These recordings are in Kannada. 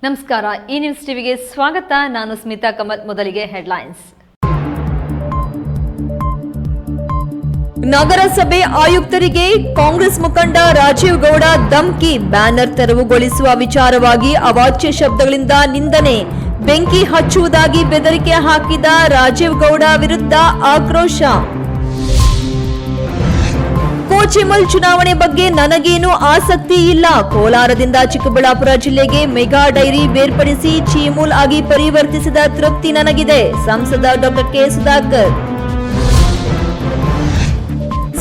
ನಮಸ್ಕಾರ, ಈ ನ್ಯೂಸ್ ಟಿವಿಗೆ ಸ್ವಾಗತ. ನಾನು ಸ್ಮಿತಾ ಕಮಲ್. ಮೊದಲಿಗೆ ಹೆಡ್ಲೈನ್ಸ್. ನಗರಸಭೆ ಆಯುಕ್ತರಿಗೆ ಕಾಂಗ್ರೆಸ್ ಮುಖಂಡ ರಾಜೀವ್ ಗೌಡ ಧಮ್ಕಿ. ಬ್ಯಾನರ್ ತೆರವುಗೊಳಿಸುವ ವಿಚಾರವಾಗಿ ಅವಾಚ್ಯ ಶಬ್ದಗಳಿಂದ ನಿಂದನೆ. ಬೆಂಕಿ ಹಚ್ಚುವುದಾಗಿ ಬೆದರಿಕೆ ಹಾಕಿದ ರಾಜೀವ್ ಗೌಡ ವಿರುದ್ಧ ಆಕ್ರೋಶ. ಕೋಚಿಮಲ್ ಚುನಾವಣೆ ಬಗ್ಗೆ ನನಗೇನು ಆಸಕ್ತಿ ಇಲ್ಲ. ಕೋಲಾರದಿಂದ ಚಿಕ್ಕಬಳ್ಳಾಪುರ ಜಿಲ್ಲೆಗೆ ಮೆಗಾ ಡೈರಿ ಬೇರ್ಪಡಿಸಿ ಚೀಮೂಲ್ ಆಗಿ ಪರಿವರ್ತಿಸಿದ ತೃಪ್ತಿ ನನಗಿದೆ. ಸಂಸದ ಡಾ ಕೆ ಸುಧಾಕರ್.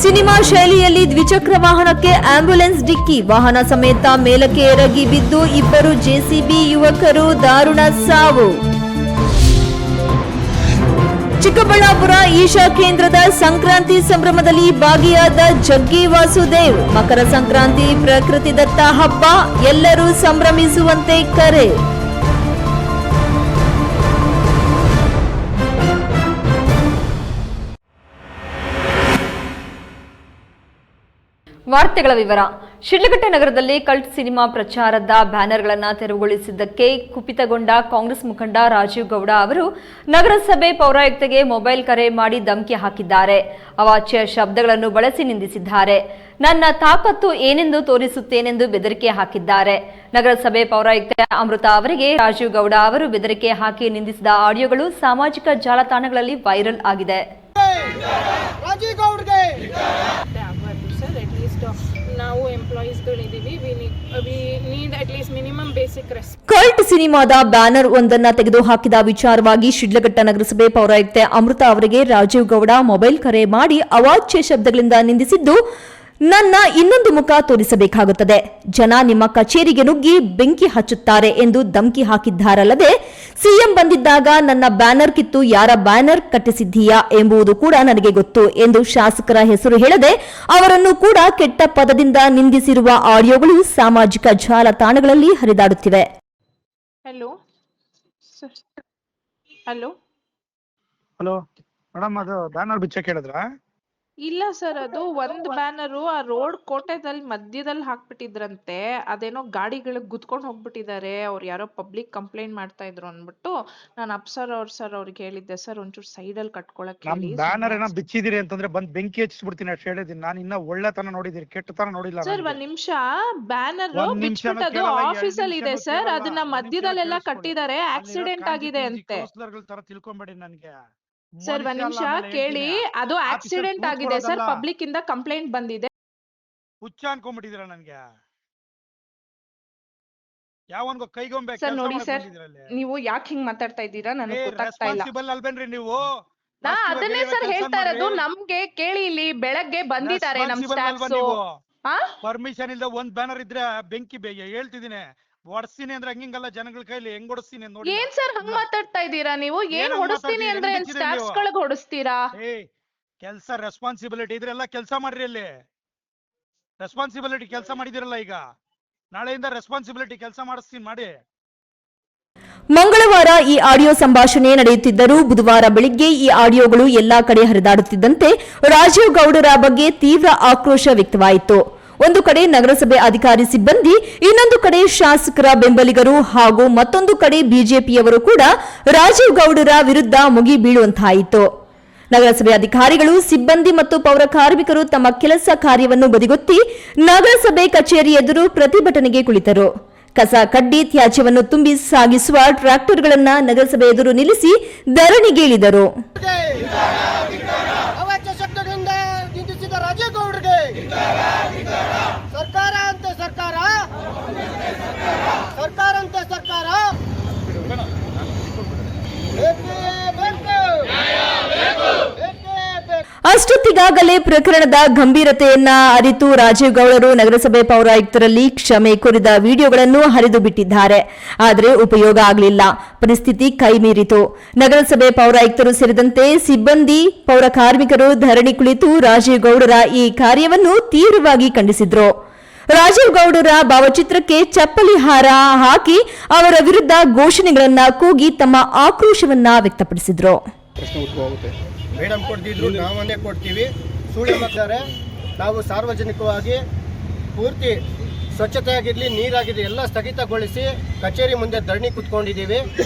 ಸಿನಿಮಾ ಶೈಲಿಯಲ್ಲಿ ದ್ವಿಚಕ್ರ ವಾಹನಕ್ಕೆ ಆಂಬ್ಯುಲೆನ್ಸ್ ಡಿಕ್ಕಿ. ವಾಹನ ಸಮೇತ ಮೇಲಕ್ಕೆ ಎರಗಿ ಬಿದ್ದು ಇಬ್ಬರು ಜೆಸಿಬಿ ಯುವಕರು ದಾರುಣ ಸಾವು. ಚಿಕ್ಕಬಳ್ಳಾಪುರ ಈಶಾ ಕೇಂದ್ರದ ಸಂಕ್ರಾಂತಿ ಸಂಭ್ರಮದಲ್ಲಿ ಭಾಗಿಯಾದ ಜಗ್ಗಿ ವಾಸುದೇವ್. ಮಕರ ಸಂಕ್ರಾಂತಿ ಪ್ರಕೃತಿದತ್ತ ಹಬ್ಬ, ಎಲ್ಲರೂ ಸಂಭ್ರಮಿಸುವಂತೆ ಕರೆ. ವಾರ್ತೆಗಳ ವಿವರ. ಶಿಡ್ಲಘಟ್ಟ ನಗರದಲ್ಲಿ ಕಲ್ಟ್ ಸಿನಿಮಾ ಪ್ರಚಾರದ ಬ್ಯಾನರ್ಗಳನ್ನು ತೆರವುಗೊಳಿಸಿದ್ದಕ್ಕೆ ಕುಪಿತಗೊಂಡ ಕಾಂಗ್ರೆಸ್ ಮುಖಂಡ ರಾಜೀವ್ ಗೌಡ ಅವರು ನಗರಸಭೆ ಪೌರಾಯುಕ್ತಗೆ ಮೊಬೈಲ್ ಕರೆ ಮಾಡಿ ಧಮಕಿ ಹಾಕಿದ್ದಾರೆ. ಅವಾಚ್ಯ ಶಬ್ದಗಳನ್ನು ಬಳಸಿ ನಿಂದಿಸಿದ್ದಾರೆ. ನನ್ನ ತಾಕತ್ತು ಏನೆಂದು ತೋರಿಸುತ್ತೇನೆಂದು ಬೆದರಿಕೆ ಹಾಕಿದ್ದಾರೆ. ನಗರಸಭೆ ಪೌರಾಯುಕ್ತ ಅಮೃತ ಅವರಿಗೆ ರಾಜೀವ್ ಗೌಡ ಅವರು ಬೆದರಿಕೆ ಹಾಕಿ ನಿಂದಿಸಿದ ಆಡಿಯೋಗಳು ಸಾಮಾಜಿಕ ಜಾಲತಾಣಗಳಲ್ಲಿ ವೈರಲ್ ಆಗಿದೆ. ನಾವು ಎಂಪ್ಲಾಯೀಸ್ಗಳಿದ್ದೀವಿ. We need at least minimum basic respect. Cult ಸಿನಿಮಾದ ಬ್ಯಾನರ್ ಒಂದನ್ನ ತೆಗೆದುಹಾಕಿದ ವಿಚಾರವಾಗಿ ಶಿಡ್ಲಘಟ್ಟ ನಗರಸಭೆ ಪೌರಾಯುಕ್ತೆ ಅಮೃತ ಅವರಿಗೆ ರಾಜೀವ್ ಗೌಡ ಮೊಬೈಲ್ ಕರೆ ಮಾಡಿ ಅವಾಚ್ಯ ಶಬ್ದಗಳಿಂದ ನಿಂದಿಸಿದ್ದು, ನನ್ನ ಇನ್ನೊಂದು ಮುಖ ತೋರಿಸಬೇಕಾಗುತ್ತದೆ. ಜನ ನಿಮ್ಮ ಕಚೇರಿಗೆ ನುಗ್ಗಿ ಬೆಂಕಿ ಹಚ್ಚುತ್ತಾರೆ ಎಂದು ಧಮಕಿ ಹಾಕಿದ್ದಾರಲ್ಲದೆ, ಸಿಎಂ ಬಂದಿದ್ದಾಗ ನನ್ನ ಬ್ಯಾನರ್ ಕಿತ್ತು ಯಾರ ಬ್ಯಾನರ್ ಕಟ್ಟಿಸಿದ್ದೀಯಾ ಎಂಬುದು ಕೂಡ ನನಗೆ ಗೊತ್ತು ಎಂದು ಶಾಸಕರ ಹೆಸರು ಹೇಳದೆ ಅವರನ್ನು ಕೂಡ ಕೆಟ್ಟ ಪದದಿಂದ ನಿಂದಿಸಿರುವ ಆಡಿಯೋಗಳು ಸಾಮಾಜಿಕ ಜಾಲತಾಣಗಳಲ್ಲಿ ಹರಿದಾಡುತ್ತಿವೆ. ಹಲೋ ಹಲೋ ಹಲೋ ಮೇಡಮ್, ಅದು ಬ್ಯಾನರ್ ಬಿಚ್ಚಕ್ಕೆ ಹೇಳಿದ್ರಾ? ಇಲ್ಲ ಸರ್, ಅದು ಒಂದು ಬ್ಯಾನರು ಆ ರೋಡ್ ಕೋಟೆದಲ್ಲಿ ಮಧ್ಯದಲ್ಲಿ ಹಾಕ್ಬಿಟ್ಟಿದ್ರಂತೆ. ಅದೇನೋ ಗಾಡಿಗಳಿಗೆ ಗುದ್ಕೊಂಡು ಹೋಗ್ಬಿಟ್ಟಿದ್ದಾರೆ. ಅವ್ರು ಯಾರೋ ಪಬ್ಲಿಕ್ ಕಂಪ್ಲೇಂಟ್ ಮಾಡ್ತಾ ಇದ್ರು ಅಂದ್ಬಿಟ್ಟು ನಾನು ಅಪ್ಸರ್ ಅವ್ರಿಗೆ ಹೇಳಿದ್ದೆ, ಸರ್ ಒಂಚೂರು ಸೈಡಲ್ಲಿ ಕಟ್ಕೊಳಕ್ ನಮ್ ಹೇಳಿ. ಬ್ಯಾನರ್ ಏನೋ ಬಿಚ್ಚಿದಿರಿ ಅಂತಂದ್ರೆ ಬಂದ್ ಬೆಂಕಿ ಹಚ್ಚಿಸ್ಬಿಡ್ತೀನಿ ಅಷ್ಟು ಹೇಳಿದೀನಿ. ನಾನು ಇನ್ನ ಒಳ್ಳೆತನ ನೋಡಿದೀನಿ, ಕೆಟ್ಟತನ ನೋಡಿಲ್ಲ. ಸರ್ ಒಂದ್ ನಿಮಿಷ, ಬ್ಯಾನರ್ ಬಿಚ್ಬಿಟ್ಟದು ಆಫೀಸಲ್ಲಿ ಇದೆ ಸರ್. ಅದನ್ನ ಮಧ್ಯದಲ್ಲೆಲ್ಲ ಕಟ್ಟಿದ್ದಾರೆ. ಆಕ್ಸಿಡೆಂಟ್ ಆಗಿದೆ ಅಂತೆ. ತರ ತಿಳ್ಕೊಂಬೇಡಿ ನನ್ಗೆ. ಸರ್ ಒಂದ್ ನಿಮಿಷ ಕೇಳಿ, ಅದು ಆಕ್ಸಿಡೆಂಟ್ ಆಗಿದೆ ಸರ್. ಪಬ್ಲಿಕ್ ಇಂದ ಕಂಪ್ಲೇಂಟ್ ಬಂದಿದೆ. ಹುಚ್ಚ ಅನ್ಕೊಂಡ್ಬಿಟ್ಟಿದ್ದೀರಾ ನನ್ಗೆ? ಯಾವನ್ಗೋ ಕೈಗೊಂಬೆ ಸರ್ ನೋಡಿ ಸರ್, ನೀವು ಯಾಕೆ ಹಿಂಗ್ ಮಾತಾಡ್ತಾ ಇದ್ದೀರಾ ನನಗೆ ಗೊತ್ತಾಗ್ತಾ ಇಲ್ಲ. ರೆಸ್ಪಾನ್ಸಿಬಲ್ ಅಲ್ವೇನ್ರಿ ನೀವು? ನಾ ಅದನ್ನೇ ಸರ್ ಹೇಳ್ತಾ ಇರೋದು. ನಮ್ಗೆ ಕೇಳಿ, ಇಲ್ಲಿ ಬೆಳಗ್ಗೆ ಬಂದಿದ್ದಾರೆ ನಮ್ ಸ್ಟಾಫ್ಸ್. ಪರ್ಮಿಷನ್ ಇಲ್ದ ಒಂದ್ ಬ್ಯಾನರ್ ಇದ್ರೆ ಬೆಂಕಿ ಹೇಳ್ತಿದ್ದೀನಿ, ಹೊಡ್ಸ್ತೀನಿ ಅಂದ್ರೆ ಹಂಗಿಂಗಲ್ಲ, ಜನಗಳ ಕೈಲಿ ಹೆಂಗ್ ಹೊಡಿಸ್ತೀನಿ ನೋಡಿ. ಏನ್ ಸರ್ ಹಂಗ್ ಮಾತಾಡ್ತಾ ಇದ್ದೀರಾ ನೀವು? ಏನ್ ಹೊಡಿಸ್ತೀನಿ ಅಂದ್ರೆ ಸ್ಟಾಫ್ಸ್ ಗಳಿಗೆ ಹೊಡಿಸ್ತೀರಾ? ಕೆಲ್ಸ ರೆಸ್ಪಾನ್ಸಿಬಿಲಿಟಿ ಇದ್ರೆಲ್ಲ ಕೆಲ್ಸ ಮಾಡ್ರಿ. ಅಲ್ಲಿ ರೆಸ್ಪಾನ್ಸಿಬಿಲಿಟಿ ಕೆಲ್ಸ ಮಾಡಿದಿರಲ್ಲ, ಈಗ ನಾಳೆಯಿಂದ ರೆಸ್ಪಾನ್ಸಿಬಿಲಿಟಿ ಕೆಲಸ ಮಾಡಿಸ್ತೀನಿ ಮಾಡಿ. ಮಂಗಳವಾರ ಈ ಆಡಿಯೋ ಸಂಭಾಷಣೆ ನಡೆಯುತ್ತಿದ್ದರೂ ಬುಧವಾರ ಬೆಳಿಗ್ಗೆ ಈ ಆಡಿಯೋಗಳು ಎಲ್ಲಾ ಕಡೆ ಹರಿದಾಡುತ್ತಿದ್ದಂತೆ ರಾಜೀವ್ ಗೌಡರ ಬಗ್ಗೆ ತೀವ್ರ ಆಕ್ರೋಶ ವ್ಯಕ್ತವಾಯಿತು. ಒಂದು ಕಡೆ ನಗರಸಭೆ ಅಧಿಕಾರಿ ಸಿಬ್ಬಂದಿ, ಇನ್ನೊಂದು ಕಡೆ ಶಾಸಕರ ಬೆಂಬಲಿಗರು ಹಾಗೂ ಮತ್ತೊಂದು ಕಡೆ ಬಿಜೆಪಿಯವರು ಕೂಡ ರಾಜೀವ್ ಗೌಡರ ವಿರುದ್ಧ ಮುಗಿ ಬೀಳುವಂತಾಯಿತು. ನಗರಸಭೆ ಅಧಿಕಾರಿಗಳು, ಸಿಬ್ಬಂದಿ ಮತ್ತು ಪೌರ ಕಾರ್ಮಿಕರು ತಮ್ಮ ಕೆಲಸ ಕಾರ್ಯವನ್ನು ಬದಿಗೊತ್ತಿ ನಗರಸಭೆ ಕಚೇರಿ ಎದುರು ಪ್ರತಿಭಟನೆಗೆ ಕುಳಿತರು. ಕಸ ಕಡ್ಡಿ ತ್ಯಾಜ್ಯವನ್ನು ತುಂಬಿ ಸಾಗಿಸುವ ಟ್ರ್ಯಾಕ್ಟರ್ಗಳನ್ನು ನಗರಸಭೆ ಎದುರು ನಿಲ್ಲಿಸಿ ಧರಣಿಗಿಳಿದರು. ಸರ್ಕಾರ ಅಂತ ಸರ್ಕಾರ, ಸರ್ಕಾರ ಅಂತ ಸರ್ಕಾರ. ಅಷ್ಟೊತ್ತಿಗಾಗಲೇ ಪ್ರಕರಣದ ಗಂಭೀರತೆಯನ್ನ ಅರಿತು ರಾಜೀವ್ ಗೌಡರು ನಗರಸಭೆ ಪೌರಾಯುಕ್ತರಲ್ಲಿ ಕ್ಷಮೆ ಕೋರಿದ ವಿಡಿಯೋಗಳನ್ನು ಹರಿದು ಬಿಟ್ಟಿದ್ದಾರೆ. ಆದರೆ ಉಪಯೋಗ ಆಗಲಿಲ್ಲ. ಪರಿಸ್ಥಿತಿ ಕೈಮೀರಿತು. ನಗರಸಭೆ ಪೌರಾಯುಕ್ತರು ಸೇರಿದಂತೆ ಸಿಬ್ಬಂದಿ, ಪೌರ ಕಾರ್ಮಿಕರು ಧರಣಿ ಕುಳಿತು ರಾಜೀವ್ ಗೌಡರ ಈ ಕಾರ್ಯವನ್ನು ತೀವ್ರವಾಗಿ ಖಂಡಿಸಿದ್ರು. ರಾಜೀವ್ ಗೌಡರ ಭಾವಚಿತ್ರಕ್ಕೆ ಚಪ್ಪಲಿ ಹಾರ ಹಾಕಿ ಅವರ ವಿರುದ್ಧ ಘೋಷಣೆಗಳನ್ನ ಕೂಗಿ ತಮ್ಮ ಆಕ್ರೋಶವನ್ನ ವ್ಯಕ್ತಪಡಿಸಿದ್ರು. ಮೇಡಮ್ ಕೊಡ್ತಿದ್ರು, ನಾವನ್ನೇ ಕೊಡ್ತೀವಿ. ಸುಳ್ಳು ಮಾಡ್ತಾರೆ. ನಾವು ಸಾರ್ವಜನಿಕವಾಗಿ ಪೂರ್ತಿ ಸ್ವಚ್ಛತೆ ಆಗಿರಲಿ, ನೀರಾಗಿರಲಿ ಎಲ್ಲ ಸ್ಥಗಿತಗೊಳಿಸಿ ಕಚೇರಿ ಮುಂದೆ ಧರಣಿ ಕುತ್ಕೊಂಡಿದ್ದೀವಿ.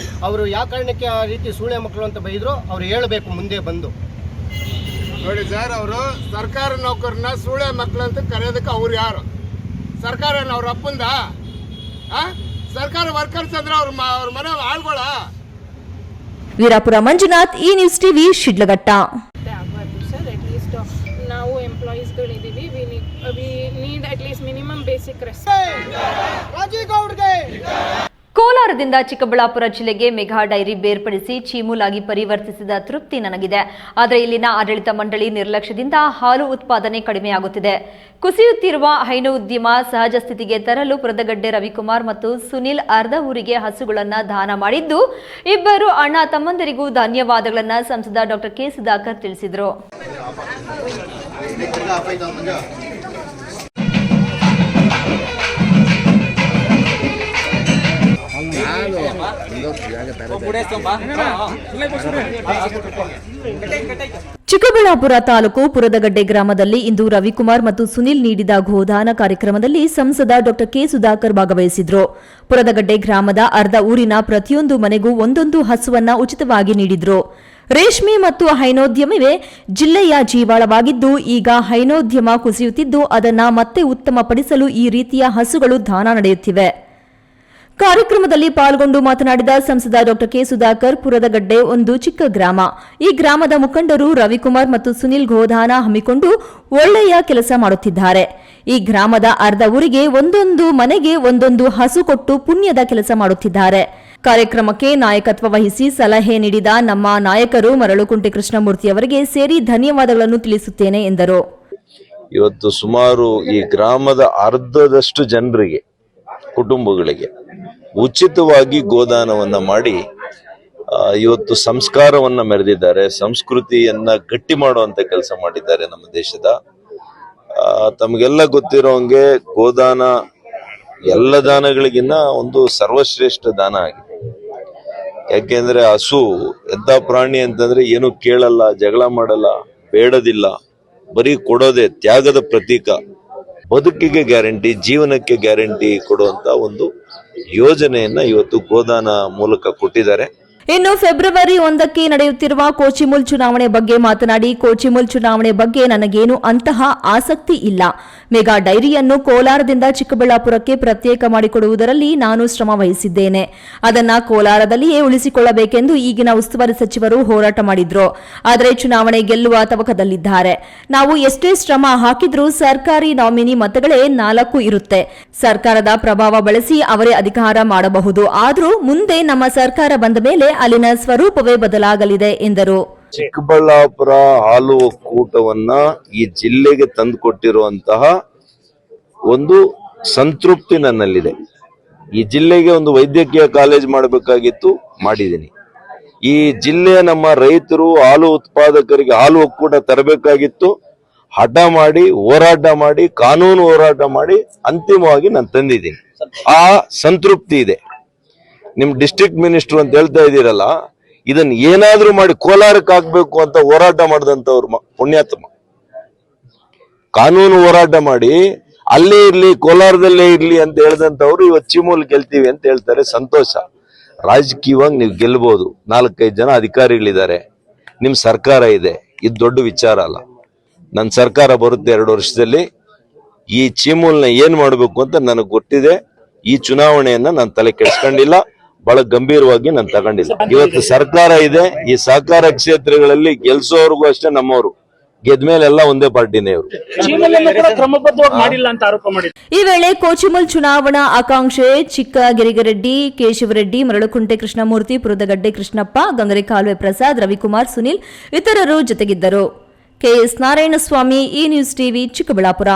ಅವರು ಯಾವ ಕಾರಣಕ್ಕೆ ಆ ರೀತಿ ಸೂಳೆ ಮಕ್ಕಳು ಅಂತ ಬೈದ್ರು, ಅವ್ರು ಹೇಳಬೇಕು ಮುಂದೆ ಬಂದು. ನೋಡಿ ಸರ್, ಅವರು ಸರ್ಕಾರ ನೌಕರನ್ನ ಸೂಳೆ ಮಕ್ಕಳು ಅಂತ ಕರೆಯೋದಕ್ಕೆ ಅವ್ರು ಯಾರು? ಸರ್ಕಾರ ಅವ್ರ ಅಪ್ಪಂದ? ಸರ್ಕಾರ ವರ್ಕರ್ಸ್ ಅಂದ್ರೆ ಅವ್ರ ಮನೆ ಆಳ್ಗಳ? ವೀರಾಪುರ ಮಂಜುನಾಥ್, ಈ ನ್ಯೂಸ್ ಟಿವಿ, ಶಿಡ್ಲಘಟ್ಟ. ಆಗಬಾರ್ದು ಸರ್. ಅಟ್ಲೀಸ್ಟ್ ನಾವು ಎಂಪ್ಲಾಯೀಸ್ಗಳಿದ್ದೀವಿ. We need at least minimum basic respect. Rajeev ಗೌಡ್ಗೆ. ಕೋಲಾರದಿಂದ ಚಿಕ್ಕಬಳ್ಳಾಪುರ ಜಿಲ್ಲೆಗೆ ಮೆಗಾ ಡೈರಿ ಬೇರ್ಪಡಿಸಿ ಚೀಮೂಲಾಗಿ ಪರಿವರ್ತಿಸಿದ ತೃಪ್ತಿ ನನಗಿದೆ. ಆದರೆ ಇಲ್ಲಿನ ಆಡಳಿತ ಮಂಡಳಿ ನಿರ್ಲಕ್ಷ್ಯದಿಂದ ಹಾಲು ಉತ್ಪಾದನೆ ಕಡಿಮೆಯಾಗುತ್ತಿದೆ. ಕುಸಿಯುತ್ತಿರುವ ಹೈನು ಉದ್ಯಮ ಸಹಜ ಸ್ಥಿತಿಗೆ ತರಲು ಪುರದಗಡ್ಡೆ ರವಿಕುಮಾರ್ ಮತ್ತು ಸುನಿಲ್ ಅರ್ಧ ಊರಿಗೆ ಹಸುಗಳನ್ನು ದಾನ ಮಾಡಿದ್ದು, ಇಬ್ಬರು ಅಣ್ಣ ತಮ್ಮಂದರಿಗೂ ಧನ್ಯವಾದಗಳನ್ನು ಸಂಸದ ಡಾಕ್ಟರ್ ಕೆ ಸುಧಾಕರ್ ತಿಳಿಸಿದರು. ಚಿಕ್ಕಬಳ್ಳಾಪುರ ತಾಲೂಕು ಪುರದಗಡ್ಡೆ ಗ್ರಾಮದಲ್ಲಿ ಇಂದು ರವಿಕುಮಾರ್ ಮತ್ತು ಸುನಿಲ್ ನೀಡಿದ ಗೋದಾನ ಕಾರ್ಯಕ್ರಮದಲ್ಲಿ ಸಂಸದ ಡಾಕ್ಟರ್ ಕೆ ಸುಧಾಕರ್ ಭಾಗವಹಿಸಿದ್ರು. ಪುರದಗಡ್ಡೆ ಗ್ರಾಮದ ಅರ್ಧ ಊರಿನ ಪ್ರತಿಯೊಂದು ಮನೆಗೂ ಒಂದೊಂದು ಹಸುವನ್ನ ಉಚಿತವಾಗಿ ನೀಡಿದ್ರು. ರೇಷ್ಮೆ ಮತ್ತು ಹೈನೋದ್ಯಮವೇ ಜಿಲ್ಲೆಯ ಜೀವಾಳವಾಗಿದ್ದು, ಈಗ ಹೈನೋದ್ಯಮ ಕುಸಿಯುತ್ತಿದ್ದು ಅದನ್ನ ಮತ್ತೆ ಉತ್ತಮಪಡಿಸಲು ಈ ರೀತಿಯ ಹಸುಗಳು ದಾನ ನಡೆಯುತ್ತಿವೆ. ಕಾರ್ಯಕ್ರಮದಲ್ಲಿ ಪಾಲ್ಗೊಂಡು ಮಾತನಾಡಿದ ಸಂಸದ ಡಾಕ್ಟರ್ ಕೆ ಸುಧಾಕರ್, ಪುರದಗಡ್ಡೆ ಒಂದು ಚಿಕ್ಕ ಗ್ರಾಮ. ಈ ಗ್ರಾಮದ ಮುಖಂಡರು ರವಿಕುಮಾರ್ ಮತ್ತು ಸುನಿಲ್ ಗೋದಾನ ಹಮ್ಮಿಕೊಂಡು ಒಳ್ಳೆಯ ಕೆಲಸ ಮಾಡುತ್ತಿದ್ದಾರೆ. ಈ ಗ್ರಾಮದ ಅರ್ಧ ಊರಿಗೆ ಒಂದೊಂದು ಮನೆಗೆ ಒಂದೊಂದು ಹಸು ಕೊಟ್ಟು ಪುಣ್ಯದ ಕೆಲಸ ಮಾಡುತ್ತಿದ್ದಾರೆ. ಕಾರ್ಯಕ್ರಮಕ್ಕೆ ನಾಯಕತ್ವ ವಹಿಸಿ ಸಲಹೆ ನೀಡಿದ ನಮ್ಮ ನಾಯಕರು ಮರಳುಕುಂಟೆ ಕೃಷ್ಣಮೂರ್ತಿಯವರಿಗೆ ಸೇರಿ ಧನ್ಯವಾದಗಳನ್ನು ತಿಳಿಸುತ್ತೇನೆ ಎಂದರು. ಇವತ್ತು ಸುಮಾರು ಈ ಗ್ರಾಮದ ಅರ್ಧದಷ್ಟು ಜನರಿಗೆ, ಕುಟುಂಬಗಳಿಗೆ ಉಚಿತವಾಗಿ ಗೋದಾನವನ್ನ ಮಾಡಿ ಇವತ್ತು ಸಂಸ್ಕಾರವನ್ನ ಮೆರೆದಿದ್ದಾರೆ. ಸಂಸ್ಕೃತಿಯನ್ನ ಗಟ್ಟಿ ಮಾಡುವಂತ ಕೆಲಸ ಮಾಡಿದ್ದಾರೆ ನಮ್ಮ ದೇಶದ. ತಮಗೆಲ್ಲ ಗೊತ್ತಿರೋಂಗೆ ಗೋದಾನ ಎಲ್ಲ ದಾನಗಳಿಗಿನ್ನ ಒಂದು ಸರ್ವಶ್ರೇಷ್ಠ ದಾನ ಆಗಿದೆ. ಯಾಕೆಂದ್ರೆ ಹಸು ಎಂತ ಪ್ರಾಣಿ ಅಂತಂದ್ರೆ ಏನು ಕೇಳಲ್ಲ, ಜಗಳ ಮಾಡಲ್ಲ, ಬೇಡದಿಲ್ಲ, ಬರೀ ಕೊಡೋದೆ, ತ್ಯಾಗದ ಪ್ರತೀಕ, ಬದುಕಿಗೆ ಗ್ಯಾರಂಟಿ, ಜೀವನಕ್ಕೆ ಗ್ಯಾರಂಟಿ ಕೊಡುವಂತ ಒಂದು ಯೋಜನೆಯನ್ನ ಇವತ್ತು ಗೋದಾನ ಮೂಲಕ ಕೊಟ್ಟಿದ್ದಾರೆ. ಇನ್ನು ಫೆಬ್ರವರಿ 1ಕ್ಕೆ ನಡೆಯುತ್ತಿರುವ ಕೋಚಿಮುಲ್ ಚುನಾವಣೆ ಬಗ್ಗೆ ಮಾತನಾಡಿ, ಕೋಚಿಮುಲ್ ಚುನಾವಣೆ ಬಗ್ಗೆ ನನಗೇನು ಅಂತಹ ಆಸಕ್ತಿ ಇಲ್ಲ. ಮೆಗಾ ಡೈರಿಯನ್ನು ಕೋಲಾರದಿಂದ ಚಿಕ್ಕಬಳ್ಳಾಪುರಕ್ಕೆ ಪ್ರತ್ಯೇಕ ಮಾಡಿಕೊಡುವುದರಲ್ಲಿ ನಾನು ಶ್ರಮ ವಹಿಸಿದ್ದೇನೆ. ಅದನ್ನ ಕೋಲಾರದಲ್ಲಿಯೇ ಉಳಿಸಿಕೊಳ್ಳಬೇಕೆಂದು ಈಗಿನ ಉಸ್ತುವಾರಿ ಸಚಿವರು ಹೋರಾಟ ಮಾಡಿದ್ರು. ಆದರೆ ಚುನಾವಣೆ ಗೆಲ್ಲುವ ತವಕದಲ್ಲಿದ್ದಾರೆ. ನಾವು ಎಷ್ಟೇ ಶ್ರಮ ಹಾಕಿದ್ರೂ ಸರ್ಕಾರಿ ನಾಮಿನಿ ಮತಗಳೇ 4 ಇರುತ್ತೆ. ಸರ್ಕಾರದ ಪ್ರಭಾವ ಬಳಸಿ ಅವರೇ ಅಧಿಕಾರ ಮಾಡಬಹುದು. ಆದರೂ ಮುಂದೆ ನಮ್ಮ ಸರ್ಕಾರ ಬಂದ ಮೇಲೆ ಅಲ್ಲಿನ ಸ್ವರೂಪವೇ ಬದಲಾಗಲಿದೆ ಎಂದರು. ಚಿಕ್ಕಬಳ್ಳಾಪುರ ಹಾಲು ಒಕ್ಕೂಟವನ್ನ ಈ ಜಿಲ್ಲೆಗೆ ತಂದುಕೊಟ್ಟಿರುವಂತಹ ಒಂದು ಸಂತೃಪ್ತಿ ನನ್ನಲ್ಲಿದೆ. ಈ ಜಿಲ್ಲೆಗೆ ಒಂದು ವೈದ್ಯಕೀಯ ಕಾಲೇಜ್ ಮಾಡಬೇಕಾಗಿತ್ತು, ಮಾಡಿದ್ದೀನಿ. ಈ ಜಿಲ್ಲೆಯ ನಮ್ಮ ರೈತರು, ಹಾಲು ಉತ್ಪಾದಕರಿಗೆ ಹಾಲು ಒಕ್ಕೂಟ ತರಬೇಕಾಗಿತ್ತು, ಹಠ ಮಾಡಿ, ಹೋರಾಟ ಮಾಡಿ, ಕಾನೂನು ಹೋರಾಟ ಮಾಡಿ ಅಂತಿಮವಾಗಿ ನಾನು ತಂದಿದ್ದೀನಿ. ಆ ಸಂತೃಪ್ತಿ ಇದೆ. ನಿಮ್ ಡಿಸ್ಟ್ರಿಕ್ಟ್ ಮಿನಿಸ್ಟರ್ ಅಂತ ಹೇಳ್ತಾ ಇದ್ದೀರಲ್ಲ, ಇದನ್ನ ಏನಾದ್ರೂ ಮಾಡಿ ಕೋಲಾರಕ್ಕೆ ಹಾಕ್ಬೇಕು ಅಂತ ಹೋರಾಟ ಮಾಡಿದಂತವ್ರು ಪುಣ್ಯಾತ್ಮ. ಕಾನೂನು ಹೋರಾಟ ಮಾಡಿ ಅಲ್ಲೇ ಇರ್ಲಿ, ಕೋಲಾರದಲ್ಲೇ ಇರ್ಲಿ ಅಂತ ಹೇಳ್ದಂತವ್ರು ಇವತ್ತು ಚೀಮೂಲ್ ಗೆಲ್ತೀವಿ ಅಂತ ಹೇಳ್ತಾರೆ. ಸಂತೋಷ. ರಾಜಕೀಯವಾಗಿ ನೀವು ಗೆಲ್ಬಹುದು. 4-5 ಜನ ಅಧಿಕಾರಿಗಳಿದ್ದಾರೆ, ನಿಮ್ ಸರ್ಕಾರ ಇದೆ, ಇದು ದೊಡ್ಡ ವಿಚಾರ ಅಲ್ಲ. ನನ್ನ ಸರ್ಕಾರ ಬರುತ್ತೆ 2 ವರ್ಷದಲ್ಲಿ. ಈ ಚೀಮೂಲ್ನ ಏನ್ ಮಾಡ್ಬೇಕು ಅಂತ ನನಗೆ ಗೊತ್ತಿದೆ. ಈ ಚುನಾವಣೆಯನ್ನ ನಾನು ತಲೆ ಕೆಡಿಸ್ಕೊಂಡಿಲ್ಲ, ಬಹಳ ಗಂಭೀರವಾಗಿ ನಾನು ತಗೊಂಡಿಲ್ಲ. ಇವತ್ತು ಸರ್ಕಾರ ಇದೆ. ಈ ಸಹಕಾರ ಕ್ಷೇತ್ರಗಳಲ್ಲಿ ಗೆಲ್ಸೋರ್ಗೂ ಅಷ್ಟೇ, ನಮ್ಮವರು ಗೆದ್ಮೇಲೆ ಎಲ್ಲ ಒಂದೇ ಪಾರ್ಟಿನೇ ಇವರು. ಈ ವೇಳೆ ಕೋಚಿಮುಲ್ ಚುನಾವಣಾ ಆಕಾಂಕ್ಷೆ ಚಿಕ್ಕಗಿರಿಗರೆಡ್ಡಿ, ಕೇಶವರೆಡ್ಡಿ, ಮರಳುಕುಂಟೆ ಕೃಷ್ಣಮೂರ್ತಿ, ಪುರದಗಡ್ಡೆ ಕೃಷ್ಣಪ್ಪ, ಗಂಗರೆ ಕಾಲುವೆ ಪ್ರಸಾದ್, ರವಿಕುಮಾರ್, ಸುನಿಲ್ ಇತರರು ಜೊತೆಗಿದ್ದರು. ಕೆಎಸ್ ನಾರಾಯಣಸ್ವಾಮಿ, ಈ ನ್ಯೂಸ್ ಟಿವಿ, ಚಿಕ್ಕಬಳ್ಳಾಪುರ.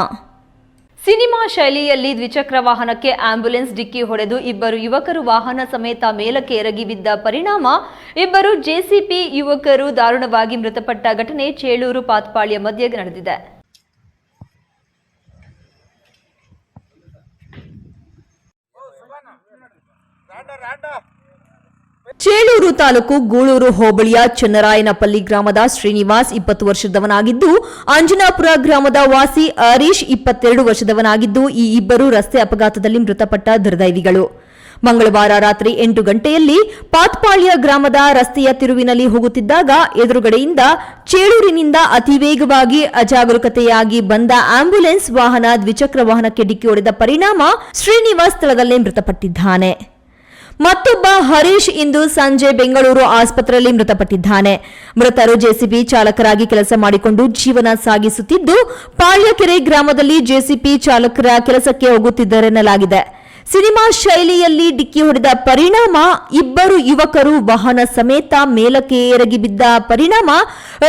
ಸಿನಿಮಾ ಶೈಲಿಯಲ್ಲಿ ದ್ವಿಚಕ್ರ ವಾಹನಕ್ಕೆ ಆಂಬ್ಯುಲೆನ್ಸ್ ಡಿಕ್ಕಿ ಹೊಡೆದು ಇಬ್ಬರು ಯುವಕರು ವಾಹನ ಸಮೇತ ಮೇಲಕ್ಕೆ ಎರಗಿ ಬಿದ್ದ ಪರಿಣಾಮ ಇಬ್ಬರು ಜೆಸಿಪಿ ಯುವಕರು ದಾರುಣವಾಗಿ ಮೃತಪಟ್ಟ ಘಟನೆ ಚೇಳೂರು ಪಾತ್ಪಾಳ್ಯ ಮಧ್ಯೆ ನಡೆದಿದೆ. ಚೇಳೂರು ತಾಲೂಕು ಗೂಳೂರು ಹೋಬಳಿಯ ಚನ್ನರಾಯನಪಲ್ಲಿ ಗ್ರಾಮದ ಶ್ರೀನಿವಾಸ್ 20 ವರ್ಷದವನಾಗಿದ್ದು, ಅಂಜನಾಪುರ ಗ್ರಾಮದ ವಾಸಿ ಹರೀಶ್ 22 ವರ್ಷದವನಾಗಿದ್ದು, ಈ ಇಬ್ಬರು ರಸ್ತೆ ಅಪಘಾತದಲ್ಲಿ ಮೃತಪಟ್ಟ ದುರ್ದೈವಿಗಳು. ಮಂಗಳವಾರ ರಾತ್ರಿ 8 ಗಂಟೆಯಲ್ಲಿ ಪಾತ್ಪಾಳ್ಯ ಗ್ರಾಮದ ರಸ್ತೆಯ ತಿರುವಿನಲ್ಲಿ ಹೋಗುತ್ತಿದ್ದಾಗ ಎದುರುಗಡೆಯಿಂದ ಚೇಳೂರಿನಿಂದ ಅತಿವೇಗವಾಗಿ ಅಜಾಗರೂಕತೆಯಾಗಿ ಬಂದ ಆಂಬ್ಯುಲೆನ್ಸ್ ವಾಹನ ದ್ವಿಚಕ್ರ ವಾಹನಕ್ಕೆ ಡಿಕ್ಕಿ ಹೊಡೆದ ಪರಿಣಾಮ ಶ್ರೀನಿವಾಸ್ ಸ್ಥಳದಲ್ಲೇ ಮೃತಪಟ್ಟಿದ್ದಾನೆ. ಮತ್ತೊಬ್ಬ ಹರೀಶ್ ಇಂದು ಸಂಜೆ ಬೆಂಗಳೂರು ಆಸ್ಪತ್ರೆಯಲ್ಲಿ ಮೃತಪಟ್ಟಿದ್ದಾನೆ. ಮೃತರು ಜೆಸಿಬಿ ಚಾಲಕರಾಗಿ ಕೆಲಸ ಮಾಡಿಕೊಂಡು ಜೀವನ ಸಾಗಿಸುತ್ತಿದ್ದು, ಪಾಳ್ಯಕೆರೆ ಗ್ರಾಮದಲ್ಲಿ ಜೆಸಿಬಿ ಚಾಲಕರ ಕೆಲಸಕ್ಕೆ ಹೋಗುತ್ತಿದ್ದರೆನ್ನಲಾಗಿದೆ. ಸಿನಿಮಾ ಶೈಲಿಯಲ್ಲಿ ಡಿಕ್ಕಿ ಹೊಡೆದ ಪರಿಣಾಮ ಇಬ್ಬರು ಯುವಕರು ವಾಹನ ಸಮೇತ ಮೇಲಕ್ಕೆ ಎರಗಿ ಬಿದ್ದ ಪರಿಣಾಮ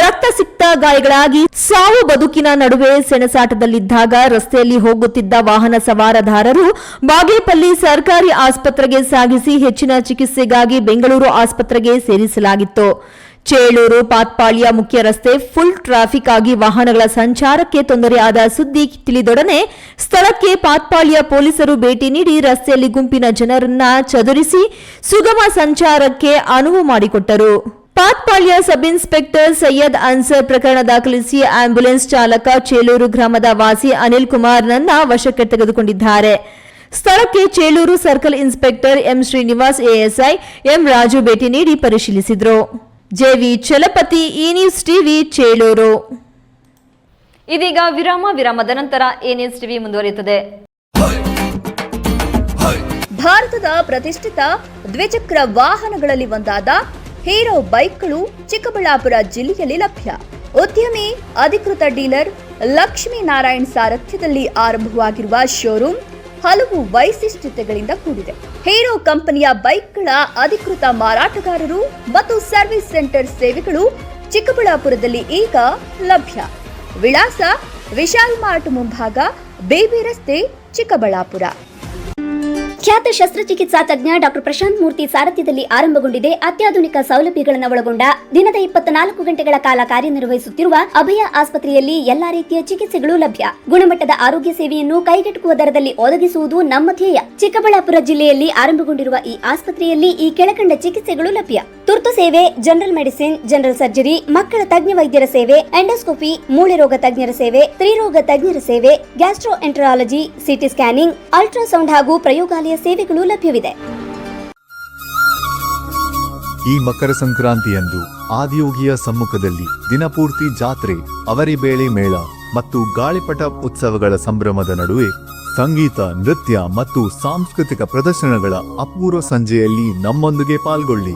ರಕ್ತಸಿಕ್ತ ಗಾಯಗಳಾಗಿ ಸಾವು ಬದುಕಿನ ನಡುವೆ ಸೆಣಸಾಟದಲ್ಲಿದ್ದಾಗ ರಸ್ತೆಯಲ್ಲಿ ಹೋಗುತ್ತಿದ್ದ ವಾಹನ ಸವಾರದಾರರು ಬಾಗೇಪಲ್ಲಿ ಸರ್ಕಾರಿ ಆಸ್ಪತ್ರೆಗೆ ಸಾಗಿಸಿ ಹೆಚ್ಚಿನ ಚಿಕಿತ್ಸೆಗಾಗಿ ಬೆಂಗಳೂರು ಆಸ್ಪತ್ರೆಗೆ ಸೇರಿಸಲಾಗಿತ್ತು. ಚೇಳೂರು ಪಾತ್ಪಾಳ್ಯ ಮುಖ್ಯ ರಸ್ತೆ ಫುಲ್ ಟ್ರಾಫಿಕ್ ಆಗಿ ವಾಹನಗಳ ಸಂಚಾರಕ್ಕೆ ತೊಂದರೆಯಾದ ಸುದ್ದಿ ತಿಳಿದೊಡನೆ ಸ್ಥಳಕ್ಕೆ ಪಾತ್ಪಾಳ್ಯ ಪೊಲೀಸರು ಭೇಟಿ ನೀಡಿ ರಸ್ತೆಯಲ್ಲಿ ಗುಂಪಿನ ಜನರನ್ನ ಚದುರಿಸಿ ಸುಗಮ ಸಂಚಾರಕ್ಕೆ ಅನುವು ಮಾಡಿಕೊಟ್ಟರು. ಪಾತ್ಪಾಳ್ಯ ಸಬ್ ಇನ್ಸ್ಪೆಕ್ಟರ್ ಸೈಯದ್ ಅನ್ಸರ್ ಪ್ರಕರಣ ದಾಖಲಿಸಿ ಆಂಬ್ಯುಲೆನ್ಸ್ ಚಾಲಕ ಚೇಳೂರು ಗ್ರಾಮದ ವಾಸಿ ಅನಿಲ್ ಕುಮಾರ್ನನ್ನ ವಶಕ್ಕೆ ತೆಗೆದುಕೊಂಡಿದ್ದಾರೆ. ಸ್ಥಳಕ್ಕೆ Chelur circle inspector M Srinivas, ASI M Raju ಭೇಟಿ ನೀಡಿ ಪರಿಶೀಲಿಸಿದರು. ಜೆವಿ ಚಲಪತಿ, ಈ ನ್ಯೂಸ್ ಟಿವಿ, ಚೇಳೂರು. ಇದೀಗ ವಿರಾಮದ ನಂತರ ಈ ನ್ಯೂಸ್ ಟಿವಿ ಮುಂದುವರಿಯುತ್ತದೆ. ಭಾರತದ ಪ್ರತಿಷ್ಠಿತ ದ್ವಿಚಕ್ರ ವಾಹನಗಳಲ್ಲಿ ಒಂದಾದ ಹೀರೋ ಬೈಕ್ಗಳು ಚಿಕ್ಕಬಳ್ಳಾಪುರ ಜಿಲ್ಲೆಯಲ್ಲಿ ಲಭ್ಯ. ಉದ್ಯಮಿ ಅಧಿಕೃತ ಡೀಲರ್ ಲಕ್ಷ್ಮೀನಾರಾಯಣ್ ಸಾರಥ್ಯದಲ್ಲಿ ಆರಂಭವಾಗಿರುವ ಶೋರೂಮ್ ಹಲವು ವೈಶಿಷ್ಟ್ಯತೆಗಳಿಂದ ಕೂಡಿದೆ. ಹೀರೋ ಕಂಪನಿಯ ಬೈಕ್ಗಳ ಅಧಿಕೃತ ಮಾರಾಟಗಾರರು ಮತ್ತು ಸರ್ವಿಸ್ ಸೆಂಟರ್ ಸೇವೆಗಳು ಚಿಕ್ಕಬಳ್ಳಾಪುರದಲ್ಲಿ ಈಗ ಲಭ್ಯ. ವಿಳಾಸ ವಿಶಾಲ್ ಮಾರ್ಟ್ ಮುಂಭಾಗ, ಬೇಬಿ ರಸ್ತೆ, ಚಿಕ್ಕಬಳ್ಳಾಪುರ. ಖ್ಯಾತ ಶಸ್ತ್ರಚಿಕಿತ್ಸಾ ತಜ್ಞ ಡಾಕ್ಟರ್ ಪ್ರಶಾಂತ್ ಮೂರ್ತಿ ಸಾರಥ್ಯದಲ್ಲಿ ಆರಂಭಗೊಂಡಿದೆ. ಅತ್ಯಾಧುನಿಕ ಸೌಲಭ್ಯಗಳನ್ನು ಒಳಗೊಂಡ ದಿನದ 24 ಗಂಟೆಗಳ ಕಾಲ ಕಾರ್ಯನಿರ್ವಹಿಸುತ್ತಿರುವ ಅಭಯ ಆಸ್ಪತ್ರೆಯಲ್ಲಿ ಎಲ್ಲಾ ರೀತಿಯ ಚಿಕಿತ್ಸೆಗಳು ಲಭ್ಯ. ಗುಣಮಟ್ಟದ ಆರೋಗ್ಯ ಸೇವೆಯನ್ನು ಕೈಗೆಟುಕುವ ದರದಲ್ಲಿ ಒದಗಿಸುವುದು ನಮ್ಮ ಧ್ಯೇಯ. ಚಿಕ್ಕಬಳ್ಳಾಪುರ ಜಿಲ್ಲೆಯಲ್ಲಿ ಆರಂಭಗೊಂಡಿರುವ ಈ ಆಸ್ಪತ್ರೆಯಲ್ಲಿ ಈ ಕೆಳಕಂಡ ಚಿಕಿತ್ಸೆಗಳು ಲಭ್ಯ: ತುರ್ತು ಸೇವೆ, ಜನರಲ್ ಮೆಡಿಸಿನ್, ಜನರಲ್ ಸರ್ಜರಿ, ಮಕ್ಕಳ ತಜ್ಞ ವೈದ್ಯರ ಸೇವೆ, ಎಂಡೋಸ್ಕೋಪಿ, ಮೂಳೆ ರೋಗ ತಜ್ಞರ ಸೇವೆ, ಸ್ತ್ರೀರೋಗ ತಜ್ಞರ ಸೇವೆ, gastro enterology, CT scanning, ultrasound ಹಾಗೂ ಪ್ರಯೋಗಾಲಯ ಸೇವೆಗಳು ಲಭ್ಯವಿದೆ. ಈ ಮಕರ ಸಂಕ್ರಾಂತಿಯಂದು ಆದಿಯೋಗಿಯ ಸಮ್ಮುಖದಲ್ಲಿ ದಿನಪೂರ್ತಿ ಜಾತ್ರೆ, ಅವರಿಬೇಳೆ ಮೇಳ ಮತ್ತು ಗಾಳಿಪಟ ಉತ್ಸವಗಳ ಸಂಭ್ರಮದ ನಡುವೆ ಸಂಗೀತ, ನೃತ್ಯ ಮತ್ತು ಸಾಂಸ್ಕೃತಿಕ ಪ್ರದರ್ಶನಗಳ ಅಪೂರ್ವ ಸಂಜೆಯಲ್ಲಿ ನಮ್ಮೊಂದಿಗೆ ಪಾಲ್ಗೊಳ್ಳಿ.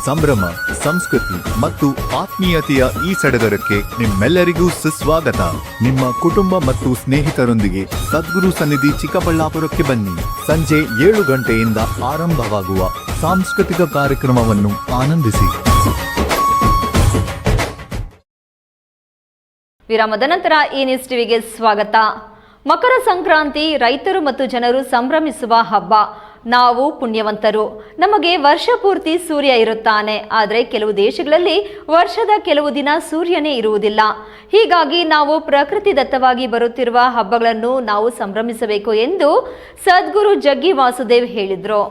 ಸಂಭ್ರಮ, ಸಂಸ್ಕೃತಿ ಮತ್ತು ಆತ್ಮೀಯತೆಯ ಈ ಸಡಗರಕ್ಕೆ ನಿಮ್ಮೆಲ್ಲರಿಗೂ ಸುಸ್ವಾಗತ. ನಿಮ್ಮ ಕುಟುಂಬ ಮತ್ತು ಸ್ನೇಹಿತರೊಂದಿಗೆ ಸದ್ಗುರು ಸನ್ನಿಧಿ ಚಿಕ್ಕಬಳ್ಳಾಪುರಕ್ಕೆ ಬನ್ನಿ. ಸಂಜೆ 7 ಗಂಟೆಯಿಂದ ಆರಂಭವಾಗುವ ಸಾಂಸ್ಕೃತಿಕ ಕಾರ್ಯಕ್ರಮವನ್ನು ಆನಂದಿಸಿ. ವಿರಾಮದ ನಂತರ ಈ ನ್ಯೂಸ್ ಟಿವಿಗೆ ಸ್ವಾಗತ. ಮಕರ ಸಂಕ್ರಾಂತಿ ರೈತರು ಮತ್ತು ಜನರು ಸಂಭ್ರಮಿಸುವ ಹಬ್ಬ. ನಾವು ಪುಣ್ಯವಂತರು. ನಮಗೆ ವರ್ಷ ಪೂರ್ತಿ ಸೂರ್ಯ ಇರುತ್ತಾನೆ. ಆದರೆ ಕೆಲವು ದೇಶಗಳಲ್ಲಿ ವರ್ಷದ ಕೆಲವು ದಿನ ಸೂರ್ಯನೇ ಇರುವುದಿಲ್ಲ. ಹೀಗಾಗಿ ನಾವು ಪ್ರಕೃತಿದತ್ತವಾಗಿ ಬರುತ್ತಿರುವ ಹಬ್ಬಗಳನ್ನು ನಾವು ಸಂಭ್ರಮಿಸಬೇಕು ಎಂದು ಸದ್ಗುರು ಜಗ್ಗಿ ವಾಸುದೇವ್ ಹೇಳಿದರು.